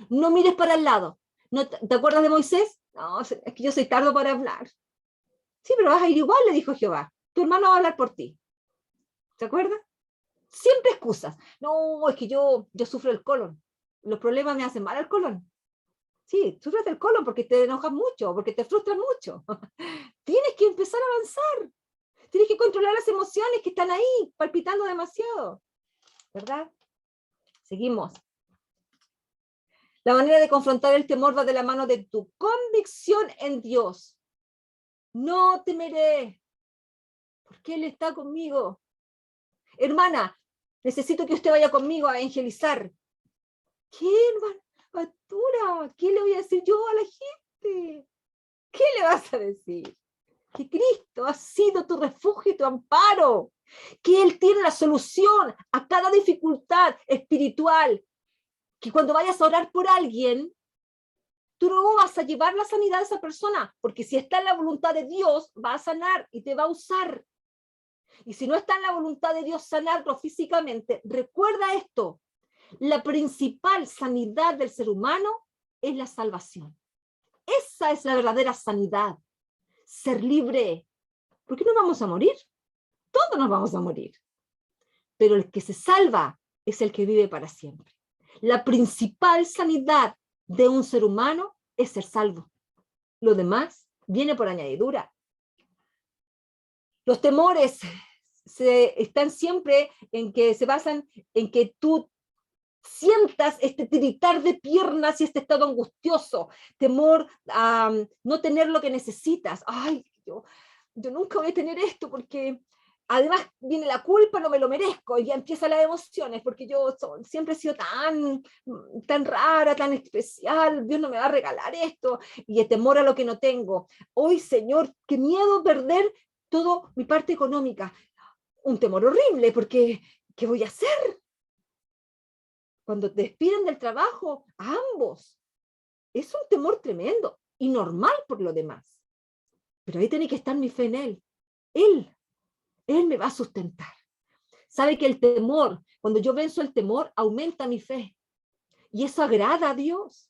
No mires para el lado. ¿No te acuerdas de Moisés? No, es que yo soy tardo para hablar. Sí, pero vas a ir igual, le dijo Jehová. Tu hermano va a hablar por ti. ¿Se acuerdan? Siempre excusas. No, es que yo sufro el colon. Los problemas me hacen mal al colon. Sí, sufres del colon porque te enojas mucho, porque te frustras mucho. Tienes que empezar a avanzar. Tienes que controlar las emociones que están ahí, palpitando demasiado. ¿Verdad? Seguimos. La manera de confrontar el temor va de la mano de tu convicción en Dios. No temeré, porque Él está conmigo. Hermana, necesito que usted vaya conmigo a evangelizar. ¿Qué, hermana? Pastora, ¿qué le voy a decir yo a la gente? ¿Qué le vas a decir? Que Cristo ha sido tu refugio y tu amparo, que Él tiene la solución a cada dificultad espiritual, que cuando vayas a orar por alguien, tú no vas a llevar la sanidad a esa persona, porque si está en la voluntad de Dios, va a sanar y te va a usar. Y si no está en la voluntad de Dios sanarlo físicamente, recuerda esto, la principal sanidad del ser humano es la salvación. Esa es la verdadera sanidad, ser libre, porque no vamos a morir, todos nos vamos a morir, pero el que se salva es el que vive para siempre. La principal sanidad de un ser humano es ser salvo. Lo demás viene por añadidura. Los temores están siempre en que se basan en que tú sientas este tiritar de piernas y este estado angustioso, temor a no tener lo que necesitas. Ay, yo nunca voy a tener esto porque además viene la culpa, no me lo merezco, y ya empiezan las emociones, porque yo siempre he sido tan rara, tan especial, Dios no me va a regalar esto, y el temor a lo que no tengo. Hoy, Señor, qué miedo perder toda mi parte económica. Un temor horrible, porque ¿qué voy a hacer? Cuando te despiden del trabajo, a ambos, es un temor tremendo y normal por lo demás. Pero ahí tiene que estar mi fe en Él. Él me va a sustentar. Sabe que el temor, cuando yo venzo el temor, aumenta mi fe. Y eso agrada a Dios.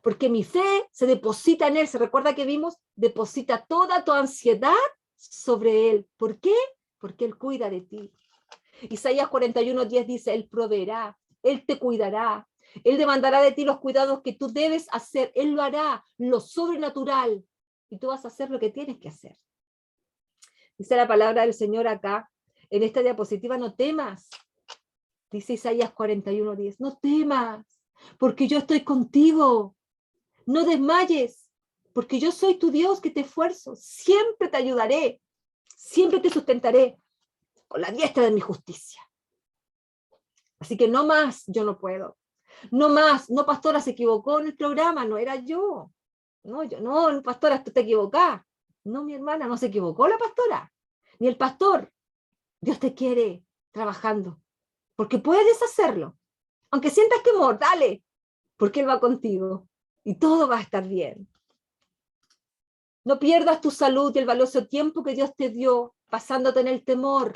Porque mi fe se deposita en Él. ¿Se recuerda que vimos? Deposita toda tu ansiedad sobre Él. ¿Por qué? Porque Él cuida de ti. Isaías 41:10 dice, Él proveerá, Él te cuidará, Él demandará de ti los cuidados que tú debes hacer, Él lo hará, lo sobrenatural, y tú vas a hacer lo que tienes que hacer. Dice la palabra del Señor acá, en esta diapositiva, no temas, dice Isaías 41:10, no temas, porque yo estoy contigo, no desmayes, porque yo soy tu Dios que te esfuerzo, siempre te ayudaré, siempre te sustentaré con la diestra de mi justicia. Así que no más, yo no puedo. No más, no, pastora, se equivocó en el programa, no era yo. No, yo no, pastora, tú te equivocás. No, mi hermana, no se equivocó la pastora, ni el pastor. Dios te quiere trabajando, porque puedes hacerlo. Aunque sientas temor, dale, porque Él va contigo y todo va a estar bien. No pierdas tu salud y el valioso tiempo que Dios te dio pasándote en el temor.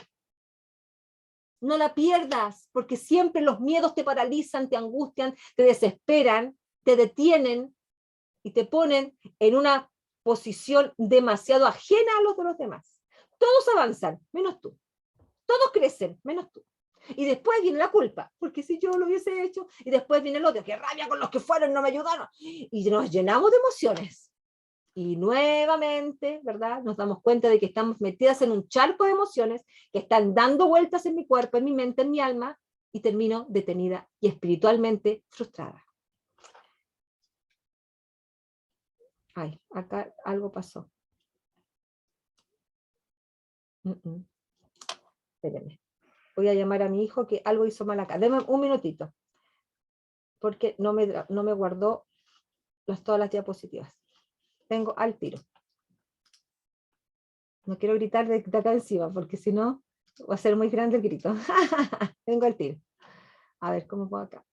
No la pierdas, porque siempre los miedos te paralizan, te angustian, te desesperan, te detienen y te ponen en una posición demasiado ajena a los de los demás. Todos avanzan, menos tú. Todos crecen, menos tú. Y después viene la culpa, porque si yo lo hubiese hecho, y después viene el odio, qué rabia con los que fueron, no me ayudaron. Y nos llenamos de emociones. Y nuevamente, ¿verdad? Nos damos cuenta de que estamos metidas en un charco de emociones que están dando vueltas en mi cuerpo, en mi mente, en mi alma, y termino detenida y espiritualmente frustrada. Ay, acá algo pasó. Espérenme. Voy a llamar a mi hijo que algo hizo mal acá. Deme un minutito, porque no me guardó todas las diapositivas. Vengo al tiro. No quiero gritar de acá encima, porque si no, va a ser muy grande el grito. Vengo al tiro. A ver, ¿cómo puedo acá?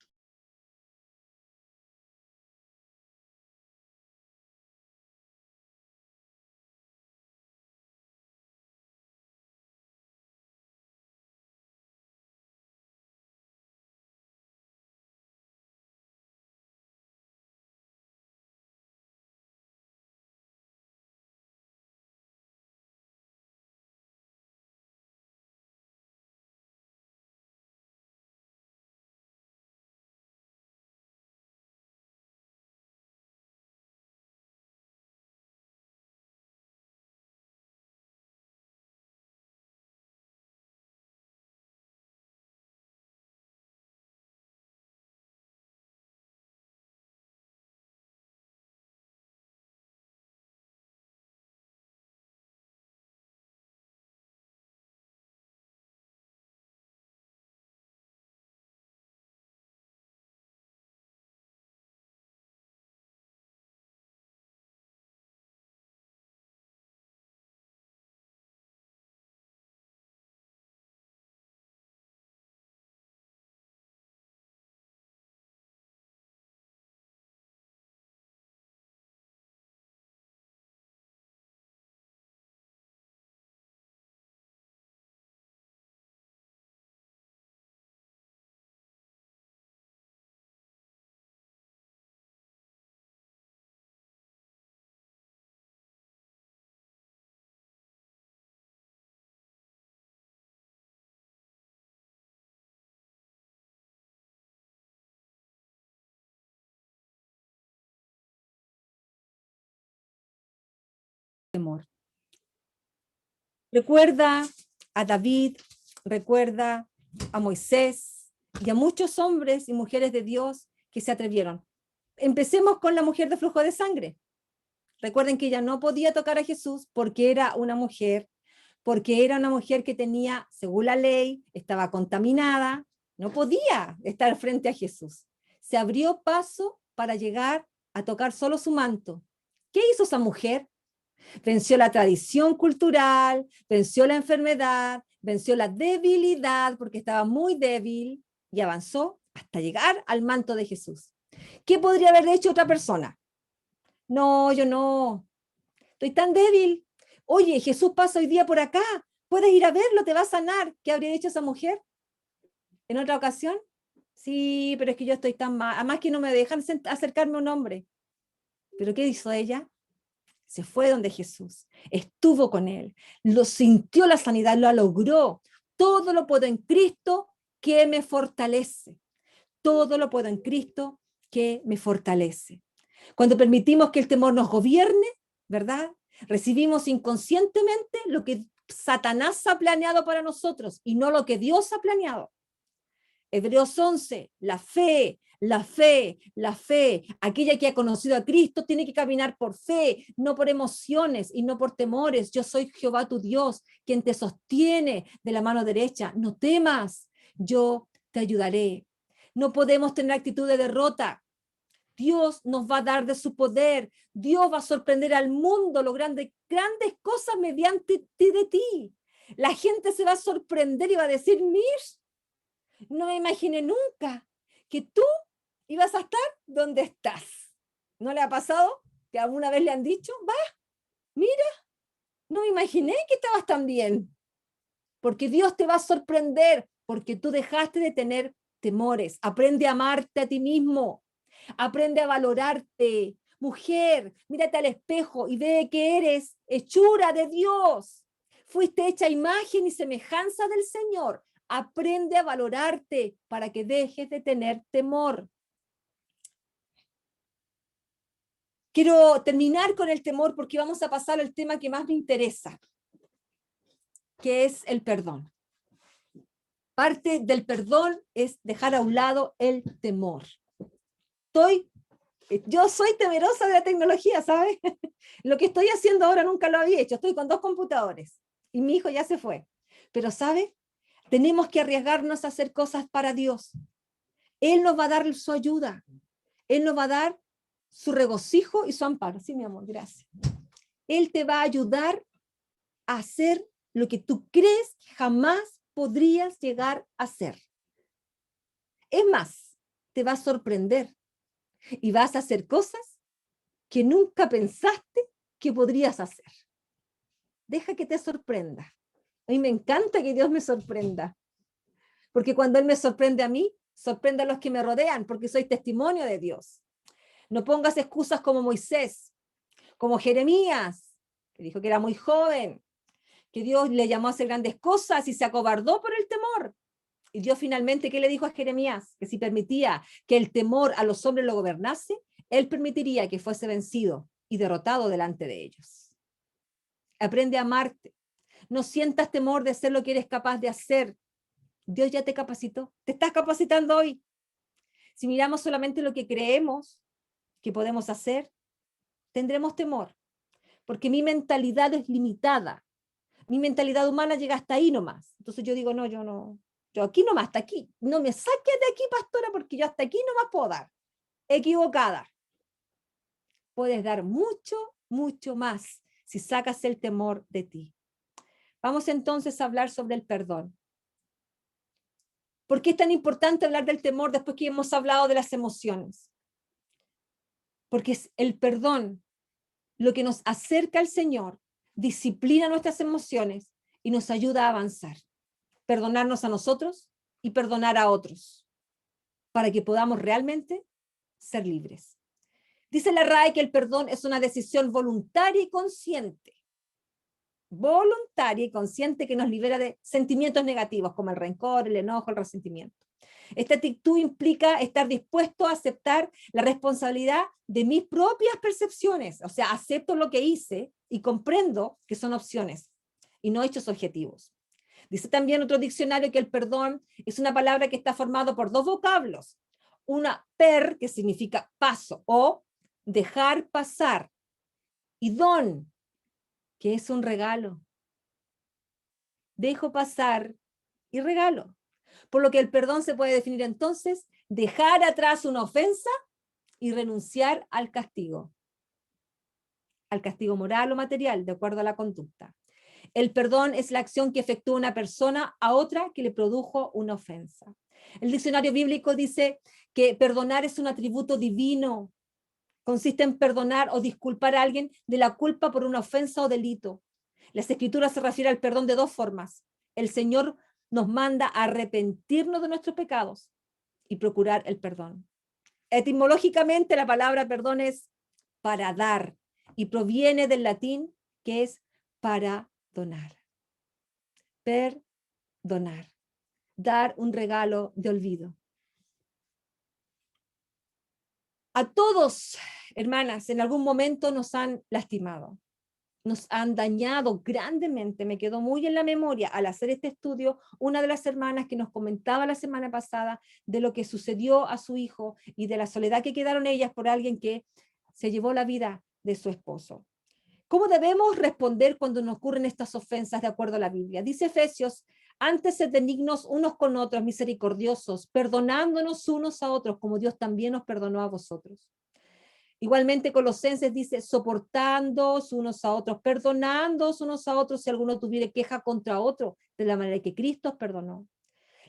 Temor. Recuerda a David, recuerda a Moisés y a muchos hombres y mujeres de Dios que se atrevieron. Empecemos con la mujer de flujo de sangre. Recuerden que ella no podía tocar a Jesús porque era una mujer que tenía, según la ley, estaba contaminada, no podía estar frente a Jesús. Se abrió paso para llegar a tocar solo su manto. ¿Qué hizo esa mujer? Venció la tradición cultural, venció la enfermedad, venció la debilidad porque estaba muy débil y avanzó hasta llegar al manto de Jesús. ¿Qué podría haber hecho otra persona? No, yo no, estoy tan débil. Oye, Jesús pasa hoy día por acá, puedes ir a verlo, te va a sanar. ¿Qué habría hecho esa mujer en otra ocasión? Sí, pero es que yo estoy tan mal, además que no me dejan acercarme a un hombre. ¿Pero qué hizo ella? Se fue donde Jesús, estuvo con él, lo sintió la sanidad, lo logró. Todo lo puedo en Cristo que me fortalece. Todo lo puedo en Cristo que me fortalece. Cuando permitimos que el temor nos gobierne, ¿verdad? Recibimos inconscientemente lo que Satanás ha planeado para nosotros y no lo que Dios ha planeado. Hebreos 11, la fe, la fe, la fe. Aquella que ha conocido a Cristo tiene que caminar por fe, no por emociones y no por temores. Yo soy Jehová tu Dios, quien te sostiene de la mano derecha. No temas, yo te ayudaré. No podemos tener actitud de derrota. Dios nos va a dar de su poder. Dios va a sorprender al mundo logrando grandes cosas mediante ti de ti. La gente se va a sorprender y va a decir, Mish, no me imaginé nunca que tú ibas a estar donde estás. ¿No le ha pasado que alguna vez le han dicho, va, mira, no me imaginé que estabas tan bien? Porque Dios te va a sorprender, porque tú dejaste de tener temores. Aprende a amarte a ti mismo. Aprende a valorarte. Mujer, mírate al espejo y ve que eres hechura de Dios. Fuiste hecha a imagen y semejanza del Señor. Aprende a valorarte para que dejes de tener temor. Quiero terminar con el temor porque vamos a pasar al tema que más me interesa, que es el perdón. Parte del perdón es dejar a un lado el temor. Yo soy temerosa de la tecnología, ¿sabes? Lo que estoy haciendo ahora nunca lo había hecho. Estoy con 2 computadores y mi hijo ya se fue. Pero, ¿sabes? Tenemos que arriesgarnos a hacer cosas para Dios. Él nos va a dar su ayuda. Él nos va a dar su regocijo y su amparo. Sí, mi amor, gracias. Él te va a ayudar a hacer lo que tú crees que jamás podrías llegar a hacer. Es más, te va a sorprender y vas a hacer cosas que nunca pensaste que podrías hacer. Deja que te sorprenda. A mí me encanta que Dios me sorprenda, porque cuando Él me sorprende a mí, sorprende a los que me rodean, porque soy testimonio de Dios. No pongas excusas como Moisés, como Jeremías, que dijo que era muy joven, que Dios le llamó a hacer grandes cosas y se acobardó por el temor. Y Dios finalmente, ¿qué le dijo a Jeremías? Que si permitía que el temor a los hombres lo gobernase, Él permitiría que fuese vencido y derrotado delante de ellos. Aprende a amarte. No sientas temor de hacer lo que eres capaz de hacer. Dios ya te capacitó. Te estás capacitando hoy. Si miramos solamente lo que creemos que podemos hacer, tendremos temor. Porque mi mentalidad es limitada. Mi mentalidad humana llega hasta ahí nomás. Entonces yo digo, no, yo aquí nomás, hasta aquí. No me saques de aquí, pastora, porque yo hasta aquí nomás puedo dar. Equivocada. Puedes dar mucho, mucho más si sacas el temor de ti. Vamos entonces a hablar sobre el perdón. ¿Por qué es tan importante hablar del temor después que hemos hablado de las emociones? Porque es el perdón lo que nos acerca al Señor, disciplina nuestras emociones y nos ayuda a avanzar. Perdonarnos a nosotros y perdonar a otros, para que podamos realmente ser libres. Dice la RAE que el perdón es una decisión voluntaria y consciente. Voluntaria y consciente que nos libera de sentimientos negativos como el rencor, el enojo, el resentimiento. Esta actitud implica estar dispuesto a aceptar la responsabilidad de mis propias percepciones. O sea, acepto lo que hice y comprendo que son opciones y no hechos objetivos. Dice también otro diccionario que el perdón es una palabra que está formado por 2 vocablos. Una per, que significa paso o dejar pasar, y don, que es un regalo. Dejo pasar y regalo. Por lo que el perdón se puede definir entonces, dejar atrás una ofensa y renunciar al castigo moral o material, de acuerdo a la conducta. El perdón es la acción que efectúa una persona a otra que le produjo una ofensa. El diccionario bíblico dice que perdonar es un atributo divino. Consiste en perdonar o disculpar a alguien de la culpa por una ofensa o delito. Las Escrituras se refieren al perdón de 2 formas. El Señor nos manda a arrepentirnos de nuestros pecados y procurar el perdón. Etimológicamente, la palabra perdón es para dar y proviene del latín que es para donar. Perdonar. Dar un regalo de olvido. A todos, hermanas, en algún momento nos han lastimado, nos han dañado grandemente. Me quedó muy en la memoria al hacer este estudio una de las hermanas que nos comentaba la semana pasada de lo que sucedió a su hijo y de la soledad que quedaron ellas por alguien que se llevó la vida de su esposo. ¿Cómo debemos responder cuando nos ocurren estas ofensas de acuerdo a la Biblia? Dice Efesios, Antes sed benignos unos con otros, misericordiosos, perdonándonos unos a otros, como Dios también nos perdonó a vosotros. Igualmente Colosenses dice, soportándoos unos a otros, perdonándoos unos a otros si alguno tuviere queja contra otro, de la manera que Cristo os perdonó.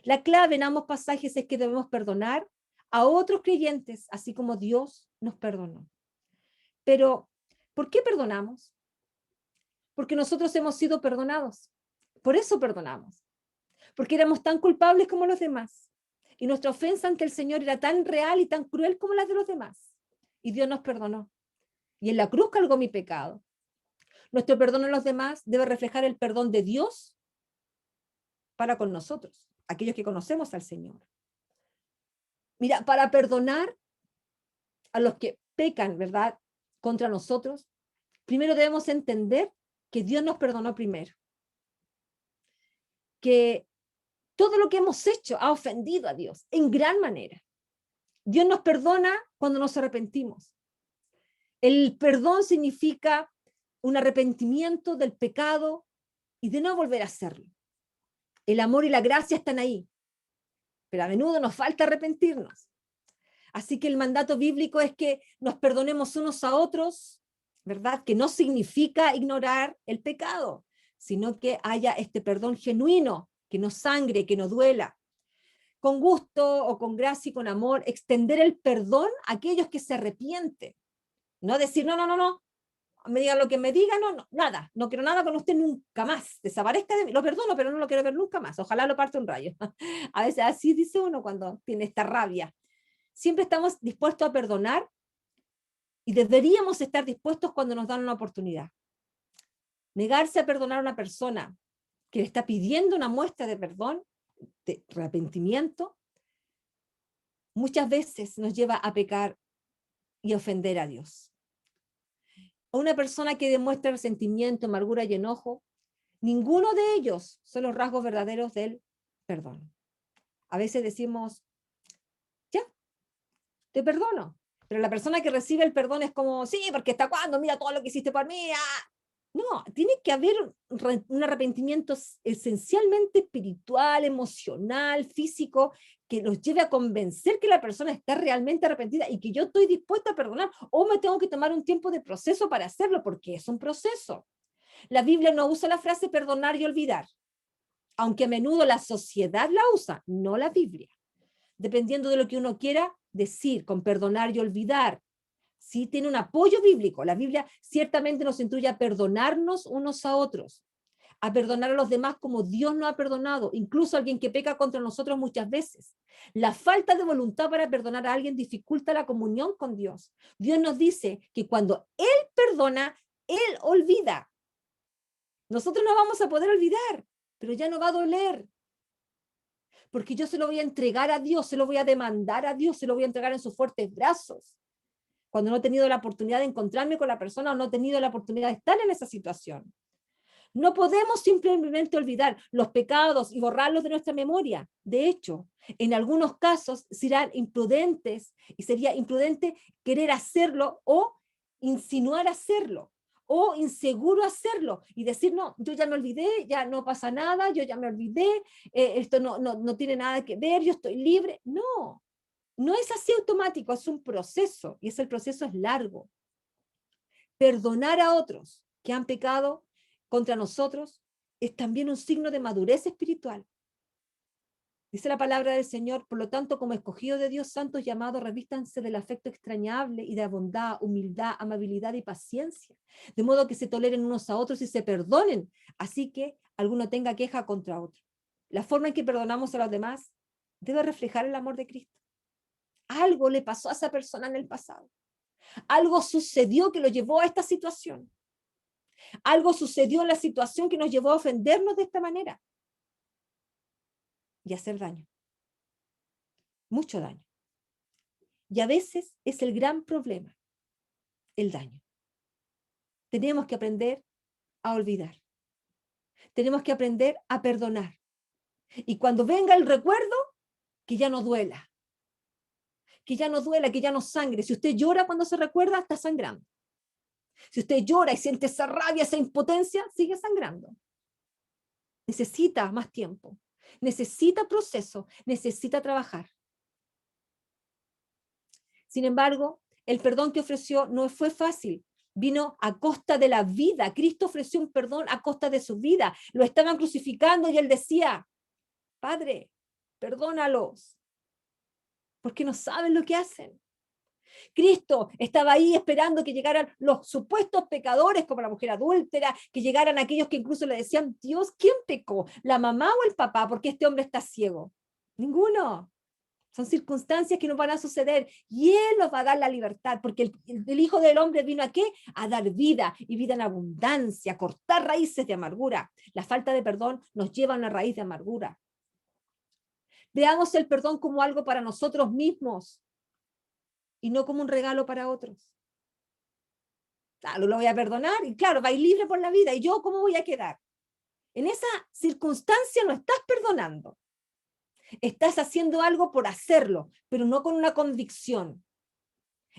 La clave en ambos pasajes es que debemos perdonar a otros creyentes, así como Dios nos perdonó. Pero, ¿por qué perdonamos? Porque nosotros hemos sido perdonados. Por eso perdonamos. Porque éramos tan culpables como los demás. Y nuestra ofensa ante el Señor era tan real y tan cruel como la de los demás. Y Dios nos perdonó. Y en la cruz cargó mi pecado. Nuestro perdón a los demás debe reflejar el perdón de Dios para con nosotros, aquellos que conocemos al Señor. Mira, para perdonar a los que pecan, ¿verdad?, contra nosotros, primero debemos entender que Dios nos perdonó primero. Que todo lo que hemos hecho ha ofendido a Dios en gran manera. Dios nos perdona cuando nos arrepentimos. El perdón significa un arrepentimiento del pecado y de no volver a hacerlo. El amor y la gracia están ahí, pero a menudo nos falta arrepentirnos. Así que el mandato bíblico es que nos perdonemos unos a otros, ¿verdad? Que no significa ignorar el pecado, sino que haya este perdón genuino, que no sangre, que no duela. Con gusto o con gracia y con amor, extender el perdón a aquellos que se arrepienten. No decir, no, me digan lo que me digan, no, nada, no quiero nada con usted nunca más, desaparezca de mí, lo perdono, pero no lo quiero ver nunca más, ojalá lo parte un rayo. A veces así dice uno cuando tiene esta rabia. Siempre estamos dispuestos a perdonar y deberíamos estar dispuestos cuando nos dan una oportunidad. Negarse a perdonar a una persona que le está pidiendo una muestra de perdón, de arrepentimiento, muchas veces nos lleva a pecar y ofender a Dios. A una persona que demuestra resentimiento, amargura y enojo, ninguno de ellos son los rasgos verdaderos del perdón. A veces decimos, ya, te perdono. Pero la persona que recibe el perdón es como, sí, porque ¿hasta cuándo? Mira todo lo que hiciste por mí. ¡Ah! No, tiene que haber un arrepentimiento esencialmente espiritual, emocional, físico, que los lleve a convencer que la persona está realmente arrepentida y que yo estoy dispuesta a perdonar, o me tengo que tomar un tiempo de proceso para hacerlo, porque es un proceso. La Biblia no usa la frase perdonar y olvidar, aunque a menudo la sociedad la usa, no la Biblia. Dependiendo de lo que uno quiera decir con perdonar y olvidar, sí tiene un apoyo bíblico. La Biblia ciertamente nos instruye a perdonarnos unos a otros, a perdonar a los demás como Dios nos ha perdonado, incluso a alguien que peca contra nosotros muchas veces. La falta de voluntad para perdonar a alguien dificulta la comunión con Dios. Dios nos dice que cuando Él perdona, Él olvida. Nosotros no vamos a poder olvidar, pero ya no va a doler. Porque yo se lo voy a entregar a Dios, se lo voy a demandar a Dios, se lo voy a entregar en sus fuertes brazos. Cuando no he tenido la oportunidad de encontrarme con la persona o no he tenido la oportunidad de estar en esa situación. No podemos simplemente olvidar los pecados y borrarlos de nuestra memoria. De hecho, en algunos casos serán imprudentes y sería imprudente querer hacerlo o insinuar hacerlo o inseguro hacerlo y decir, no, yo ya me olvidé, ya no pasa nada, yo ya me olvidé, esto no tiene nada que ver, yo estoy libre. No, no es así automático, es un proceso y el proceso es largo. Perdonar a otros que han pecado contra nosotros es también un signo de madurez espiritual. Dice la palabra del Señor, por lo tanto, como escogidos de Dios, santos llamados, revístanse del afecto extrañable y de bondad, humildad, amabilidad y paciencia, de modo que se toleren unos a otros y se perdonen, así que alguno tenga queja contra otro. La forma en que perdonamos a los demás debe reflejar el amor de Cristo. Algo le pasó a esa persona en el pasado. Algo sucedió que lo llevó a esta situación. Algo sucedió en la situación que nos llevó a ofendernos de esta manera y hacer daño. Mucho daño. Y a veces es el gran problema, el daño. Tenemos que aprender a olvidar. Tenemos que aprender a perdonar. Y cuando venga el recuerdo, que ya no duela. Que ya no duela, que ya no sangre. Si usted llora cuando se recuerda, está sangrando. Si usted llora y siente esa rabia, esa impotencia, sigue sangrando. necesita más tiempo, necesita proceso, necesita trabajar. Sin embargo, el perdón que ofreció no fue fácil. Vino a costa de la vida. Cristo ofreció un perdón a costa de su vida. Lo estaban crucificando y él decía, Padre, perdónalos, porque no saben lo que hacen. Cristo estaba ahí esperando que llegaran los supuestos pecadores, como la mujer adúltera, que llegaran aquellos que incluso le decían, Dios, ¿quién pecó? ¿La mamá o el papá? Porque este hombre está ciego. Ninguno. Son circunstancias que no van a suceder y Él nos va a dar la libertad, porque el Hijo del Hombre vino ¿a qué? A dar vida y vida en abundancia, a cortar raíces de amargura. La falta de perdón nos lleva a una raíz de amargura. Veamos el perdón como algo para nosotros mismos y no como un regalo para otros. Claro, lo voy a perdonar y claro, va a ir libre por la vida. ¿Y yo cómo voy a quedar? En esa circunstancia no estás perdonando. Estás haciendo algo por hacerlo, pero no con una convicción.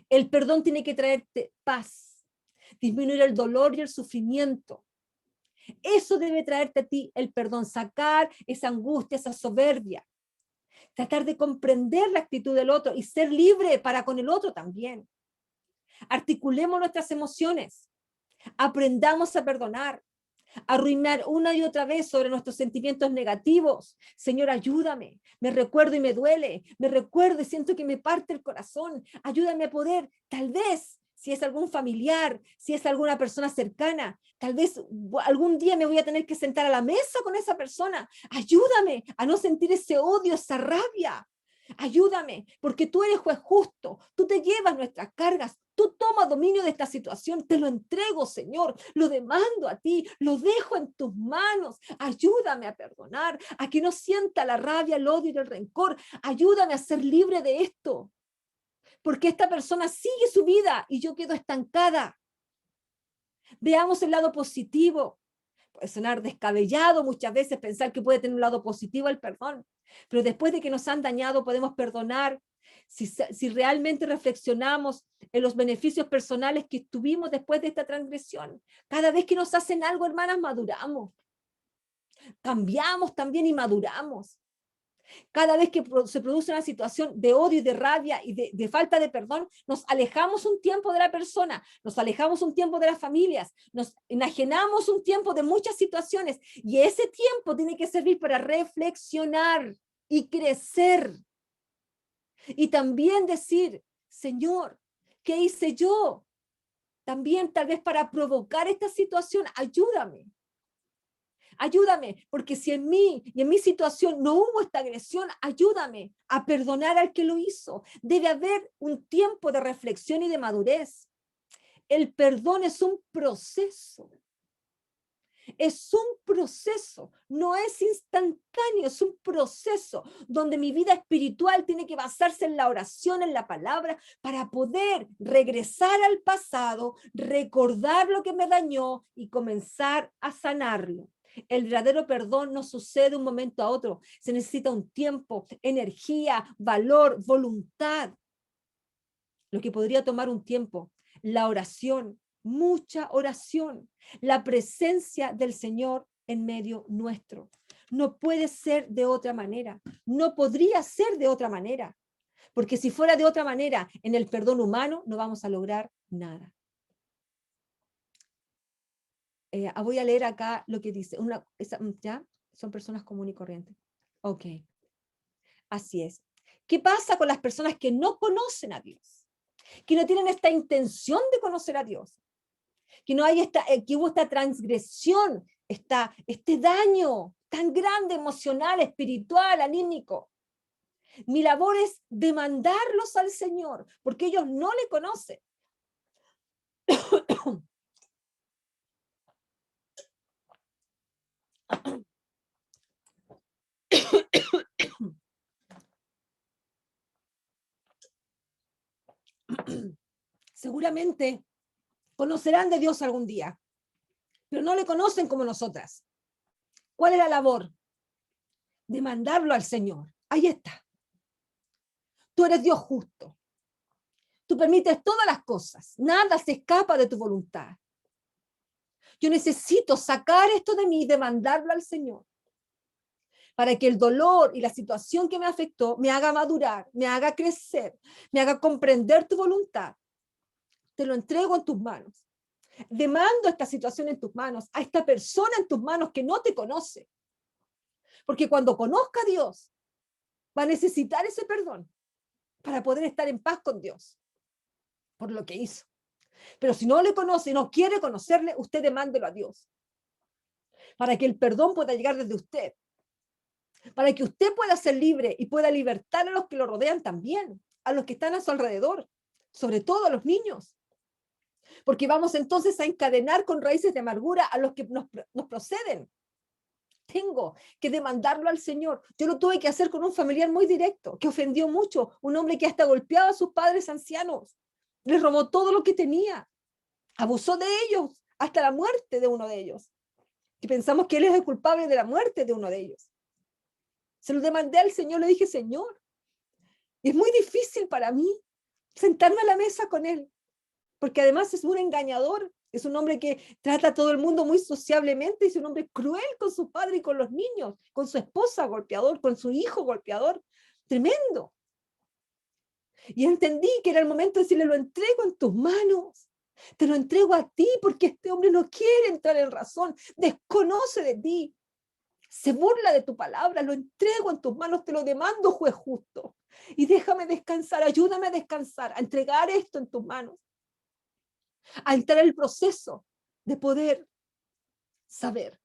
El perdón tiene que traerte paz, disminuir el dolor y el sufrimiento. Eso debe traerte a ti el perdón, sacar esa angustia, esa soberbia, tratar de comprender la actitud del otro y ser libre para con el otro también. Articulemos nuestras emociones, aprendamos a perdonar, a rumiar una y otra vez sobre nuestros sentimientos negativos. Señor, ayúdame, me recuerdo y me duele, me recuerdo y siento que me parte el corazón. Ayúdame a poder, tal vez, si es algún familiar, si es alguna persona cercana, tal vez algún día me voy a tener que sentar a la mesa con esa persona. Ayúdame a no sentir ese odio, esa rabia. Ayúdame, porque tú eres juez justo, tú te llevas nuestras cargas, tú tomas dominio de esta situación, te lo entrego, Señor, lo demando a ti, lo dejo en tus manos. Ayúdame a perdonar, a que no sienta la rabia, el odio y el rencor. Ayúdame a ser libre de esto, porque esta persona sigue su vida y yo quedo estancada. Veamos el lado positivo. Puede sonar descabellado muchas veces pensar que puede tener un lado positivo el perdón, pero después de que nos han dañado podemos perdonar si realmente reflexionamos en los beneficios personales que tuvimos después de esta transgresión. Cada vez que nos hacen algo, hermanas, maduramos, cambiamos también y maduramos. Cada vez que se produce una situación de odio y de rabia y de falta de perdón, nos alejamos un tiempo de la persona, nos alejamos un tiempo de las familias, nos enajenamos un tiempo de muchas situaciones y ese tiempo tiene que servir para reflexionar y crecer. Y también decir, Señor, ¿qué hice yo? También tal vez para provocar esta situación, ayúdame. Ayúdame, porque si en mí y en mi situación no hubo esta agresión, ayúdame a perdonar al que lo hizo. Debe haber un tiempo de reflexión y de madurez. El perdón es un proceso. Es un proceso, no es instantáneo, es un proceso donde mi vida espiritual tiene que basarse en la oración, en la palabra, para poder regresar al pasado, recordar lo que me dañó y comenzar a sanarlo. El verdadero perdón no sucede de un momento a otro, se necesita un tiempo, energía, valor, voluntad. Lo que podría tomar un tiempo, la oración, mucha oración, la presencia del Señor en medio nuestro. No puede ser de otra manera, no podría ser de otra manera, porque si fuera de otra manera, en el perdón humano no vamos a lograr nada. Voy a leer acá lo que dice, ¿ya? Son personas comunes y corrientes. Ok, así es. ¿Qué pasa con las personas que no conocen a Dios? Que no tienen esta intención de conocer a Dios, que no hay que hubo esta transgresión, este daño tan grande emocional, espiritual, anímico. Mi labor es demandarlos al Señor, porque ellos no le conocen. Seguramente conocerán de Dios algún día, pero no le conocen como nosotras. ¿Cuál es la labor? Demandarlo al Señor. Ahí está. Tú eres Dios justo. Tú permites todas las cosas. Nada se escapa de tu voluntad. Yo necesito sacar esto de mí y demandarlo al Señor. para que el dolor y la situación que me afectó me haga madurar, me haga crecer, me haga comprender tu voluntad. Te lo entrego en tus manos. Demando esta situación en tus manos, a esta persona en tus manos que no te conoce. Porque cuando conozca a Dios, va a necesitar ese perdón para poder estar en paz con Dios por lo que hizo. Pero si no le conoce y no quiere conocerle, usted demándelo a Dios. Para que el perdón pueda llegar desde usted. Para que usted pueda ser libre y pueda libertar a los que lo rodean también, a los que están a su alrededor, sobre todo a los niños. Porque vamos entonces a encadenar con raíces de amargura a los que nos proceden. Tengo que demandarlo al Señor. Yo lo tuve que hacer con un familiar muy directo, que ofendió mucho, un hombre que hasta golpeaba a sus padres ancianos, les robó todo lo que tenía, abusó de ellos, hasta la muerte de uno de ellos. Y pensamos que él es el culpable de la muerte de uno de ellos. Se lo demandé al Señor, le dije, Señor, es muy difícil para mí sentarme a la mesa con él, porque además es un engañador, es un hombre que trata a todo el mundo muy sociablemente, es un hombre cruel con su padre y con los niños, con su esposa golpeador, con su hijo golpeador, tremendo. Y entendí que era el momento de decirle, lo entrego en tus manos, te lo entrego a ti, porque este hombre no quiere entrar en razón, desconoce de ti, se burla de tu palabra, lo entrego en tus manos, te lo demando, juez justo, y déjame descansar, ayúdame a descansar, a entregar esto en tus manos, a entrar en el proceso de poder saber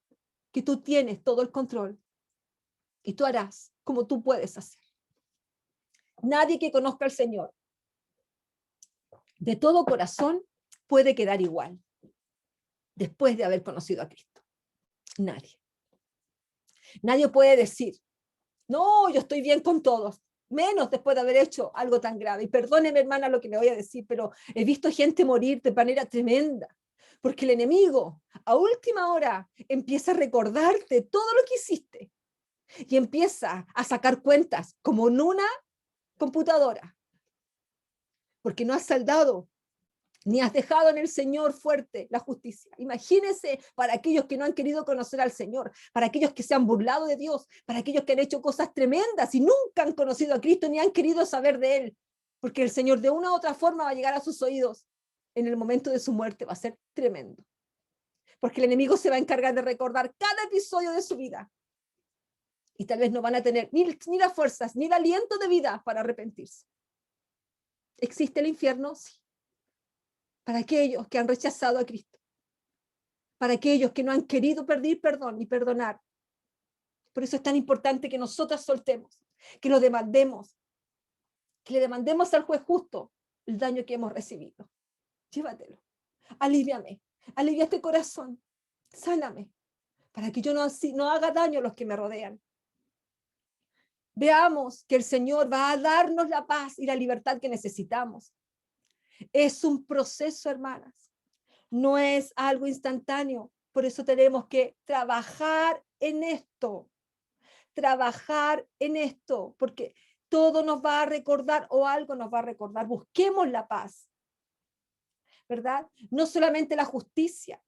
que tú tienes todo el control y tú harás como tú puedes hacer. Nadie que conozca al Señor de todo corazón puede quedar igual después de haber conocido a Cristo. Nadie. Nadie puede decir, no, yo estoy bien con todos, menos después de haber hecho algo tan grave. Y perdóneme, hermana, lo que me voy a decir, pero he visto gente morir de manera tremenda, porque el enemigo a última hora empieza a recordarte todo lo que hiciste y empieza a sacar cuentas como en una computadora, porque no has saldado ni has dejado en el Señor fuerte la justicia. Imagínense para aquellos que no han querido conocer al Señor, para aquellos que se han burlado de Dios, para aquellos que han hecho cosas tremendas y nunca han conocido a Cristo ni han querido saber de Él, porque el Señor de una u otra forma va a llegar a sus oídos en el momento de su muerte, va a ser tremendo, porque el enemigo se va a encargar de recordar cada episodio de su vida y tal vez no van a tener ni las fuerzas ni el aliento de vida para arrepentirse. ¿Existe el infierno? Sí. Para aquellos que han rechazado a Cristo, para aquellos que no han querido pedir perdón ni perdonar. Por eso es tan importante que nosotras soltemos, que lo demandemos, que le demandemos al juez justo el daño que hemos recibido. Llévatelo, aliviame, alivia este corazón, sáname, para que yo no haga daño a los que me rodean. Veamos que el Señor va a darnos la paz y la libertad que necesitamos. Es un proceso, hermanas. No es algo instantáneo. Por eso tenemos que trabajar en esto. Trabajar en esto. Porque todo nos va a recordar o algo nos va a recordar. Busquemos la paz. ¿Verdad? No solamente la justicia.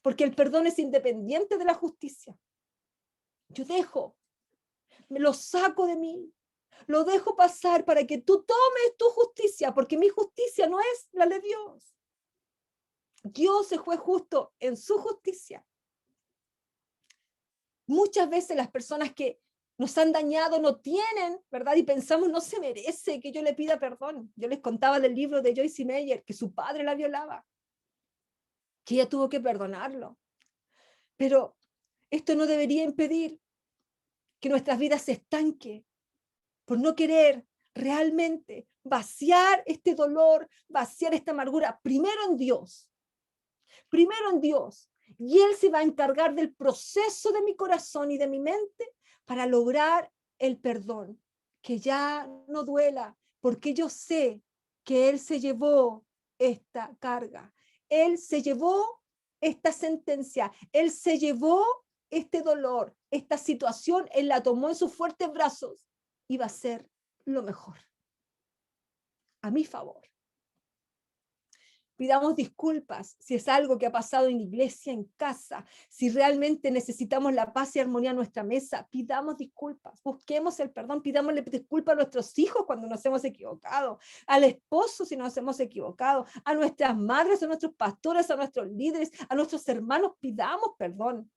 Porque el perdón es independiente de la justicia. Yo me lo saco de mí. Lo dejo pasar para que tú tomes tu justicia. Porque mi justicia no es la de Dios. Dios es juez justo en su justicia. Muchas veces las personas que nos han dañado no tienen, ¿verdad? Y pensamos, no se merece que yo le pida perdón. Yo les contaba del libro de Joyce Meyer, que su padre la violaba, que ella tuvo que perdonarlo. Pero esto no debería impedir que nuestras vidas se estanquen por no querer realmente vaciar este dolor, vaciar esta amargura, primero en Dios. Primero en Dios. Y Él se va a encargar del proceso de mi corazón y de mi mente para lograr el perdón, que ya no duela, porque yo sé que Él se llevó esta carga, Él se llevó esta sentencia, Él se llevó este dolor, esta situación, Él la tomó en sus fuertes brazos y va a ser lo mejor, a mi favor. Pidamos disculpas si es algo que ha pasado en iglesia, en casa, si realmente necesitamos la paz y armonía en nuestra mesa, pidamos disculpas, busquemos el perdón, pidámosle disculpas a nuestros hijos cuando nos hemos equivocado, al esposo si nos hemos equivocado, a nuestras madres, a nuestros pastores, a nuestros líderes, a nuestros hermanos, pidamos perdón.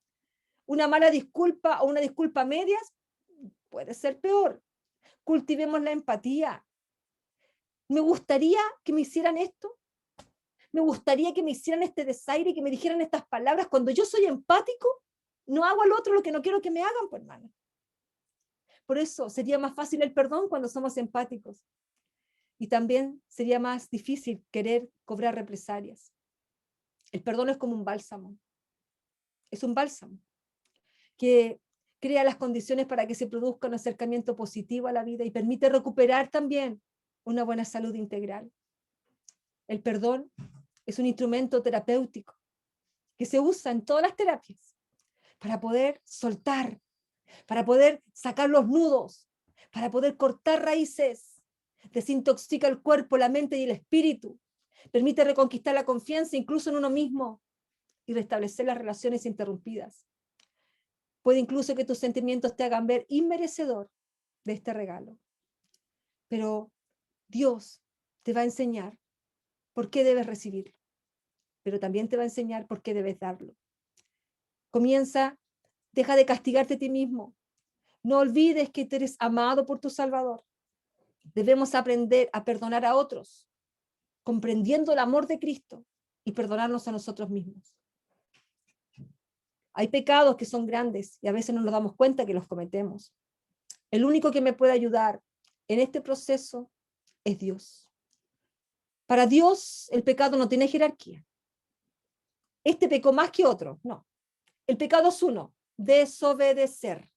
Una mala disculpa o una disculpa a medias puede ser peor. Cultivemos la empatía. Me gustaría que me hicieran esto. Me gustaría que me hicieran este desaire y que me dijeran estas palabras. Cuando yo soy empático, no hago al otro lo que no quiero que me hagan, pues, hermano. Por eso sería más fácil el perdón cuando somos empáticos. Y también sería más difícil querer cobrar represalias. El perdón es como un bálsamo. Es un bálsamo que crea las condiciones para que se produzca un acercamiento positivo a la vida y permite recuperar también una buena salud integral. El perdón es un instrumento terapéutico que se usa en todas las terapias para poder soltar, para poder sacar los nudos, para poder cortar raíces, desintoxica el cuerpo, la mente y el espíritu, permite reconquistar la confianza incluso en uno mismo y restablecer las relaciones interrumpidas. Puede incluso que tus sentimientos te hagan ver inmerecedor de este regalo. Pero Dios te va a enseñar por qué debes recibirlo, pero también te va a enseñar por qué debes darlo. Comienza, deja de castigarte a ti mismo. No olvides que tú eres amado por tu Salvador. Debemos aprender a perdonar a otros, comprendiendo el amor de Cristo y perdonarnos a nosotros mismos. Hay pecados que son grandes y a veces no nos damos cuenta que los cometemos. El único que me puede ayudar en este proceso es Dios. Para Dios el pecado no tiene jerarquía. Este pecó más que otro, no. El pecado es uno, desobedecer.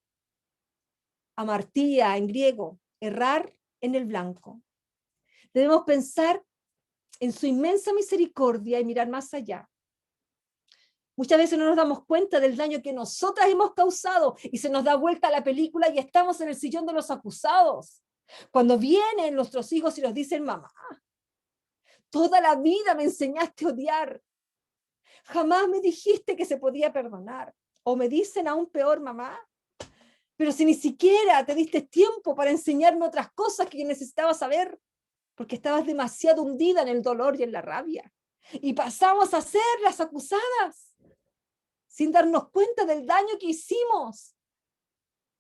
Amartía en griego, errar en el blanco. Debemos pensar en su inmensa misericordia y mirar más allá. Muchas veces no nos damos cuenta del daño que nosotras hemos causado y se nos da vuelta la película y estamos en el sillón de los acusados. Cuando vienen nuestros hijos y nos dicen, mamá, toda la vida me enseñaste a odiar. Jamás me dijiste que se podía perdonar. O me dicen aún peor, mamá, pero si ni siquiera te diste tiempo para enseñarme otras cosas que necesitaba saber, porque estabas demasiado hundida en el dolor y en la rabia. Y pasamos a ser las acusadas, sin darnos cuenta del daño que hicimos.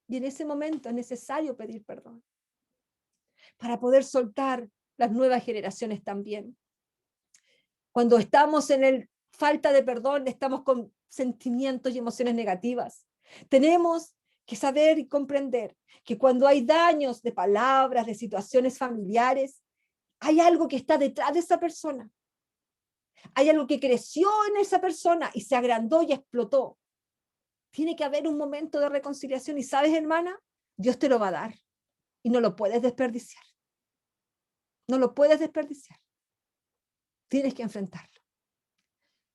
Y en ese momento es necesario pedir perdón, para poder soltar las nuevas generaciones también. Cuando estamos en el falta de perdón, estamos con sentimientos y emociones negativas. Tenemos que saber y comprender que cuando hay daños de palabras, de situaciones familiares, hay algo que está detrás de esa persona. Hay algo que creció en esa persona y se agrandó y explotó. Tiene que haber un momento de reconciliación y ¿sabes, hermana? Dios te lo va a dar y no lo puedes desperdiciar. No lo puedes desperdiciar. Tienes que enfrentarlo.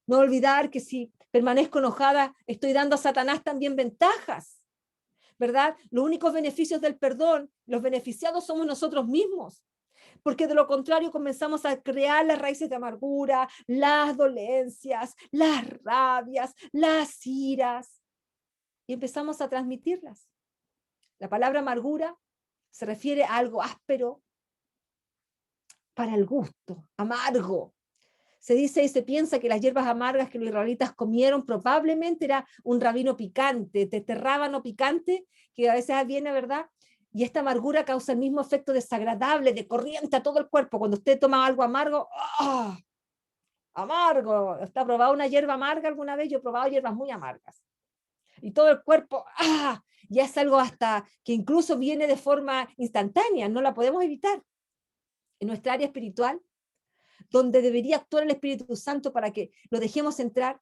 No olvidar que si permanezco enojada, estoy dando a Satanás también ventajas, ¿verdad? Los únicos beneficios del perdón, los beneficiados somos nosotros mismos, porque de lo contrario comenzamos a crear las raíces de amargura, las dolencias, las rabias, las iras, y empezamos a transmitirlas. La palabra amargura se refiere a algo áspero para el gusto, amargo. Se dice y se piensa que las hierbas amargas que los israelitas comieron probablemente era un rabino picante, rábano picante, que a veces viene, ¿verdad? Y esta amargura causa el mismo efecto desagradable, de corriente a todo el cuerpo. Cuando usted toma algo amargo, ¡oh! Amargo. ¿Usted ha probado una hierba amarga alguna vez? Yo he probado hierbas muy amargas. Y todo el cuerpo, ¡ah! Ya es algo hasta que incluso viene de forma instantánea, no la podemos evitar. En nuestra área espiritual, donde debería actuar el Espíritu Santo para que lo dejemos entrar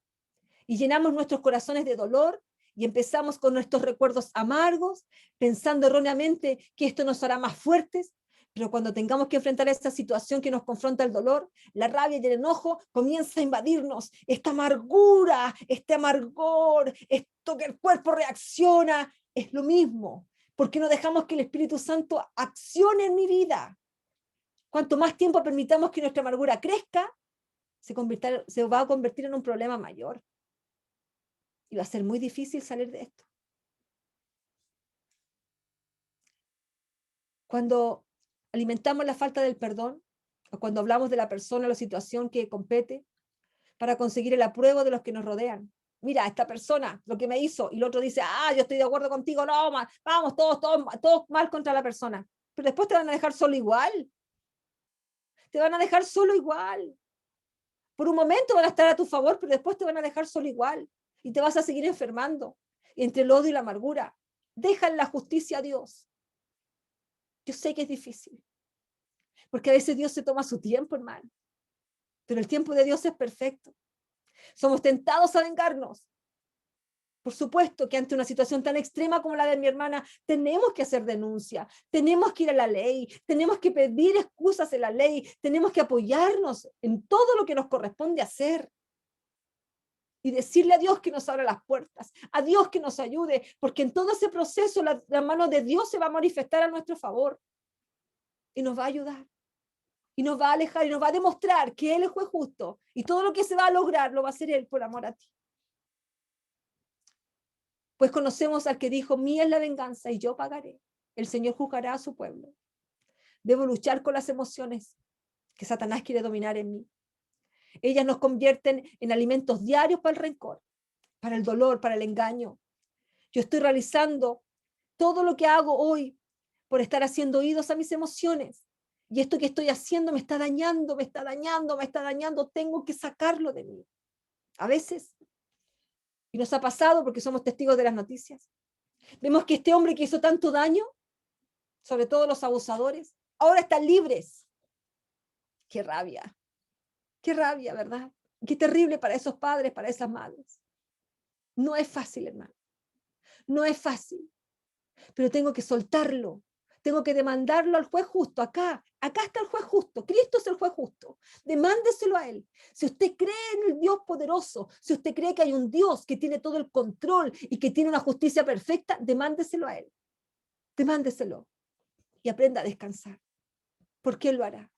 y llenamos nuestros corazones de dolor y empezamos con nuestros recuerdos amargos, pensando erróneamente que esto nos hará más fuertes, pero cuando tengamos que enfrentar esta situación que nos confronta el dolor, la rabia y el enojo comienza a invadirnos, esta amargura, este amargor, esto que el cuerpo reacciona, es lo mismo, porque no dejamos que el Espíritu Santo accione en mi vida. Cuanto más tiempo permitamos que nuestra amargura crezca, se va a convertir en un problema mayor. Y va a ser muy difícil salir de esto. Cuando alimentamos la falta del perdón, o cuando hablamos de la persona o la situación que compete, para conseguir el apruebo de los que nos rodean. Mira, esta persona, lo que me hizo, y el otro dice, yo estoy de acuerdo contigo, no, vamos, todos mal contra la persona. Pero después te van a dejar solo igual. Te van a dejar solo igual. Por un momento van a estar a tu favor, pero después te van a dejar solo igual. Y te vas a seguir enfermando entre el odio y la amargura. Deja la justicia a Dios. Yo sé que es difícil, porque a veces Dios se toma su tiempo, hermano. Pero el tiempo de Dios es perfecto. Somos tentados a vengarnos. Por supuesto que ante una situación tan extrema como la de mi hermana, tenemos que hacer denuncia, tenemos que ir a la ley, tenemos que pedir excusas en la ley, tenemos que apoyarnos en todo lo que nos corresponde hacer. Y decirle a Dios que nos abra las puertas, a Dios que nos ayude, porque en todo ese proceso la mano de Dios se va a manifestar a nuestro favor. Y nos va a ayudar. Y nos va a alejar y nos va a demostrar que Él es juez justo. Y todo lo que se va a lograr lo va a hacer Él por amor a ti. Pues conocemos al que dijo, mía es la venganza y yo pagaré. El Señor juzgará a su pueblo. Debo luchar con las emociones que Satanás quiere dominar en mí. Ellas nos convierten en alimentos diarios para el rencor, para el dolor, para el engaño. Yo estoy realizando todo lo que hago hoy por estar haciendo oídos a mis emociones. Y esto que estoy haciendo me está dañando, me está dañando, me está dañando. Tengo que sacarlo de mí. A veces, y nos ha pasado porque somos testigos de las noticias, vemos que este hombre que hizo tanto daño, sobre todo los abusadores, ahora están libres. Qué rabia, ¿verdad? Qué terrible para esos padres, para esas madres. No es fácil, hermano. No es fácil. Pero tengo que soltarlo. Tengo que demandarlo al juez justo. Acá está el juez justo. Cristo es el juez justo. Demándeselo a Él. Si usted cree en el Dios poderoso, si usted cree que hay un Dios que tiene todo el control y que tiene una justicia perfecta, demándeselo a Él. Demándeselo. Y aprenda a descansar. Porque Él lo hará.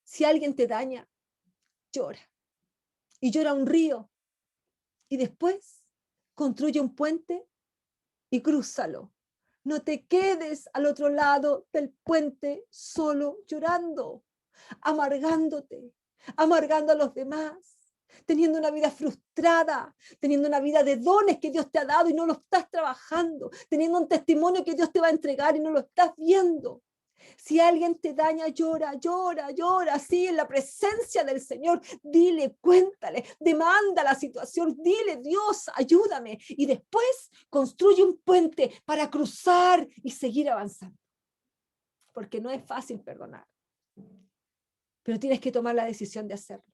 Si alguien te daña, llora. Y llora un río. Y después construye un puente y crúzalo. No te quedes al otro lado del puente solo llorando, amargándote, amargando a los demás, teniendo una vida frustrada, teniendo una vida de dones que Dios te ha dado y no lo estás trabajando, teniendo un testimonio que Dios te va a entregar y no lo estás viendo. Si alguien te daña, llora, llora, llora, así en la presencia del Señor. Dile, cuéntale, demanda la situación, dile, Dios, ayúdame. Y después construye un puente para cruzar y seguir avanzando. Porque no es fácil perdonar. Pero tienes que tomar la decisión de hacerlo.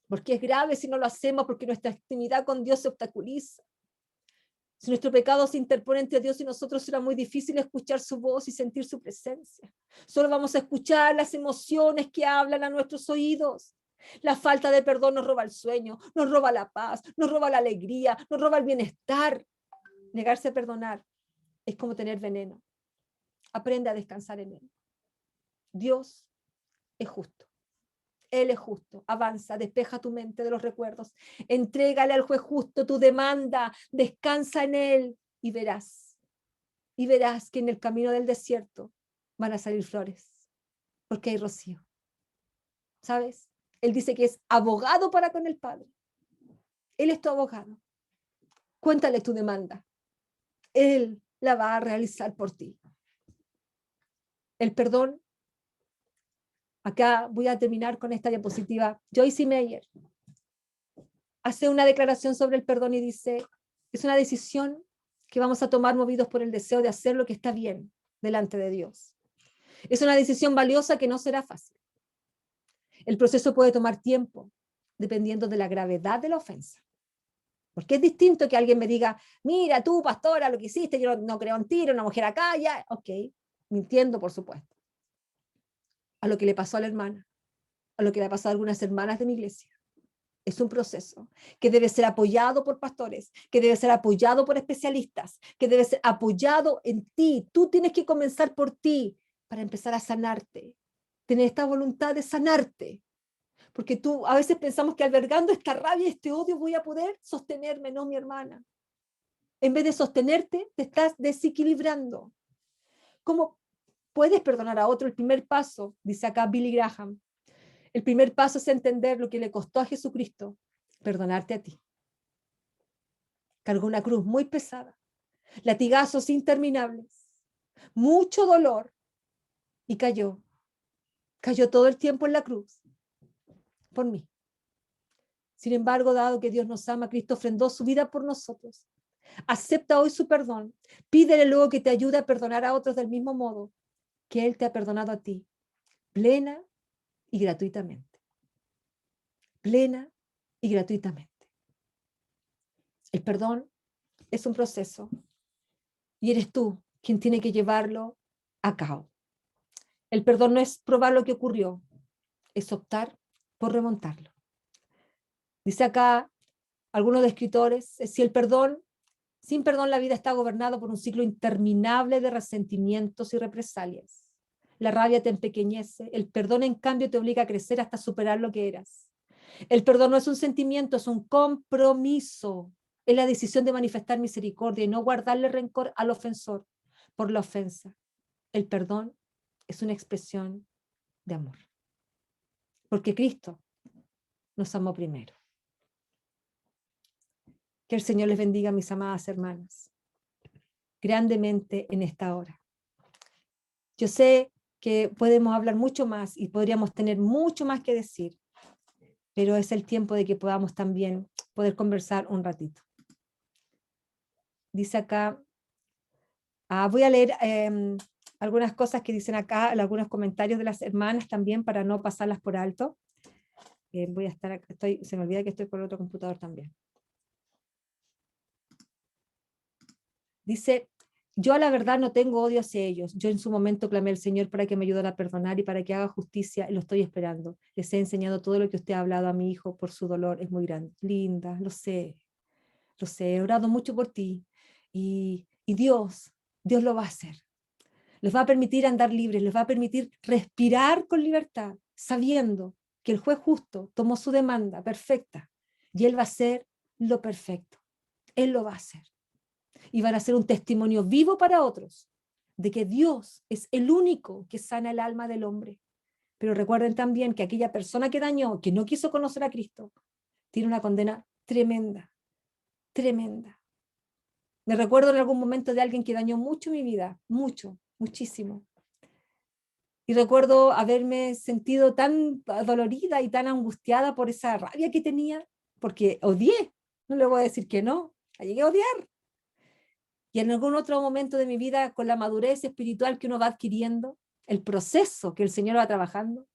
Porque es grave si no lo hacemos, porque nuestra intimidad con Dios se obstaculiza. Si nuestro pecado se interpone entre Dios y nosotros, será muy difícil escuchar su voz y sentir su presencia. Solo vamos a escuchar las emociones que hablan a nuestros oídos. La falta de perdón nos roba el sueño, nos roba la paz, nos roba la alegría, nos roba el bienestar. Negarse a perdonar es como tener veneno. Aprende a descansar en Él. Dios es justo. Él es justo. Avanza, despeja tu mente de los recuerdos. Entrégale al juez justo tu demanda. Descansa en Él y verás. Y verás que en el camino del desierto van a salir flores. Porque hay rocío. ¿Sabes? Él dice que es abogado para con el Padre. Él es tu abogado. Cuéntale tu demanda. Él la va a realizar por ti. El perdón. Acá voy a terminar con esta diapositiva. Joyce Meyer hace una declaración sobre el perdón y dice, es una decisión que vamos a tomar movidos por el deseo de hacer lo que está bien delante de Dios. Es una decisión valiosa que no será fácil. El proceso puede tomar tiempo, dependiendo de la gravedad de la ofensa. Porque es distinto que alguien me diga, mira tú, pastora, lo que hiciste, yo no creo en ti, era una mujer acá, ya, ok, mintiendo, por supuesto. A lo que le pasó a la hermana, a lo que le ha pasado a algunas hermanas de mi iglesia. Es un proceso que debe ser apoyado por pastores, que debe ser apoyado por especialistas, que debe ser apoyado en ti. Tú tienes que comenzar por ti para empezar a sanarte. Tener esta voluntad de sanarte. Porque tú a veces pensamos que albergando esta rabia, este odio, voy a poder sostenerme. No, mi hermana. En vez de sostenerte, te estás desequilibrando. ¿Cómo puedes perdonar a otro? El primer paso, dice acá Billy Graham, el primer paso es entender lo que le costó a Jesucristo perdonarte a ti. Cargó una cruz muy pesada, latigazos interminables, mucho dolor, y cayó. Cayó todo el tiempo en la cruz por mí. Sin embargo, dado que Dios nos ama, Cristo ofrendó su vida por nosotros. Acepta hoy su perdón. Pídele luego que te ayude a perdonar a otros del mismo modo que Él te ha perdonado a ti, plena y gratuitamente. Plena y gratuitamente. El perdón es un proceso y eres tú quien tiene que llevarlo a cabo. El perdón no es probar lo que ocurrió, es optar por remontarlo. Dice acá algunos de escritores, sin perdón la vida está gobernada por un ciclo interminable de resentimientos y represalias. La rabia te empequeñece, el perdón en cambio te obliga a crecer hasta superar lo que eras. El perdón no es un sentimiento, es un compromiso. Es la decisión de manifestar misericordia y no guardarle rencor al ofensor por la ofensa. El perdón es una expresión de amor. Porque Cristo nos amó primero. Que el Señor les bendiga, mis amadas hermanas, grandemente en esta hora. Yo sé que podemos hablar mucho más y podríamos tener mucho más que decir, pero es el tiempo de que podamos también poder conversar un ratito. Dice acá, voy a leer algunas cosas que dicen acá, algunos comentarios de las hermanas también para no pasarlas por alto. Voy a estar acá, se me olvida que estoy por otro computador también. Dice, yo a la verdad no tengo odio hacia ellos. Yo en su momento clamé al Señor para que me ayudara a perdonar y para que haga justicia y lo estoy esperando. Les he enseñado todo lo que usted ha hablado a mi hijo por su dolor. Es muy grande. Linda, lo sé. He orado mucho por ti. Y Dios lo va a hacer. Les va a permitir andar libres, les va a permitir respirar con libertad, sabiendo que el juez justo tomó su demanda perfecta y Él va a hacer lo perfecto. Él lo va a hacer. Y van a ser un testimonio vivo para otros de que Dios es el único que sana el alma del hombre. Pero recuerden también que aquella persona que dañó, que no quiso conocer a Cristo, tiene una condena tremenda, tremenda. Me recuerdo en algún momento de alguien que dañó mucho mi vida, muchísimo. Y recuerdo haberme sentido tan dolorida y tan angustiada por esa rabia que tenía, porque odié, no le voy a decir que no, la llegué a odiar. Y en algún otro momento de mi vida, con la madurez espiritual que uno va adquiriendo, el proceso que el Señor va trabajando,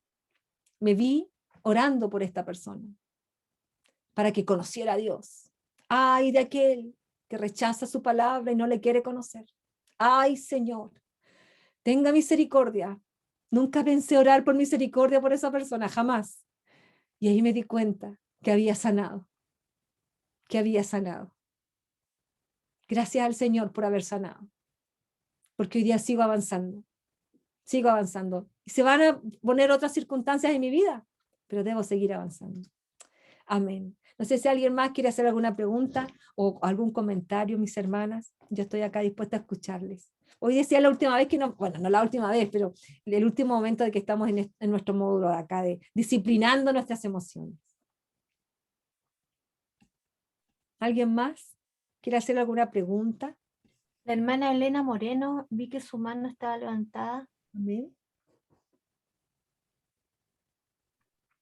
me vi orando por esta persona, para que conociera a Dios. Ay, de aquel que rechaza su palabra y no le quiere conocer. Ay, Señor, tenga misericordia. Nunca pensé orar por misericordia por esa persona, jamás. Y ahí me di cuenta que había sanado, Gracias al Señor por haber sanado, porque hoy día sigo avanzando. Y se van a poner otras circunstancias en mi vida, pero debo seguir avanzando. Amén. No sé si alguien más quiere hacer alguna pregunta o algún comentario, mis hermanas. Yo estoy acá dispuesta a escucharles. Hoy decía la última vez que no, bueno, no la última vez, pero el último momento de que estamos en nuestro módulo de acá, de disciplinando nuestras emociones. ¿Alguien más quiere hacer alguna pregunta? La hermana Elena Moreno, vi que su mano estaba levantada. Amén.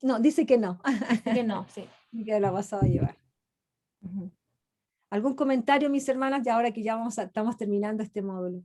No, dice que no. Dice que no, sí. Que la vas a llevar. ¿Algún comentario, mis hermanas? Ya ahora que ya estamos terminando este módulo.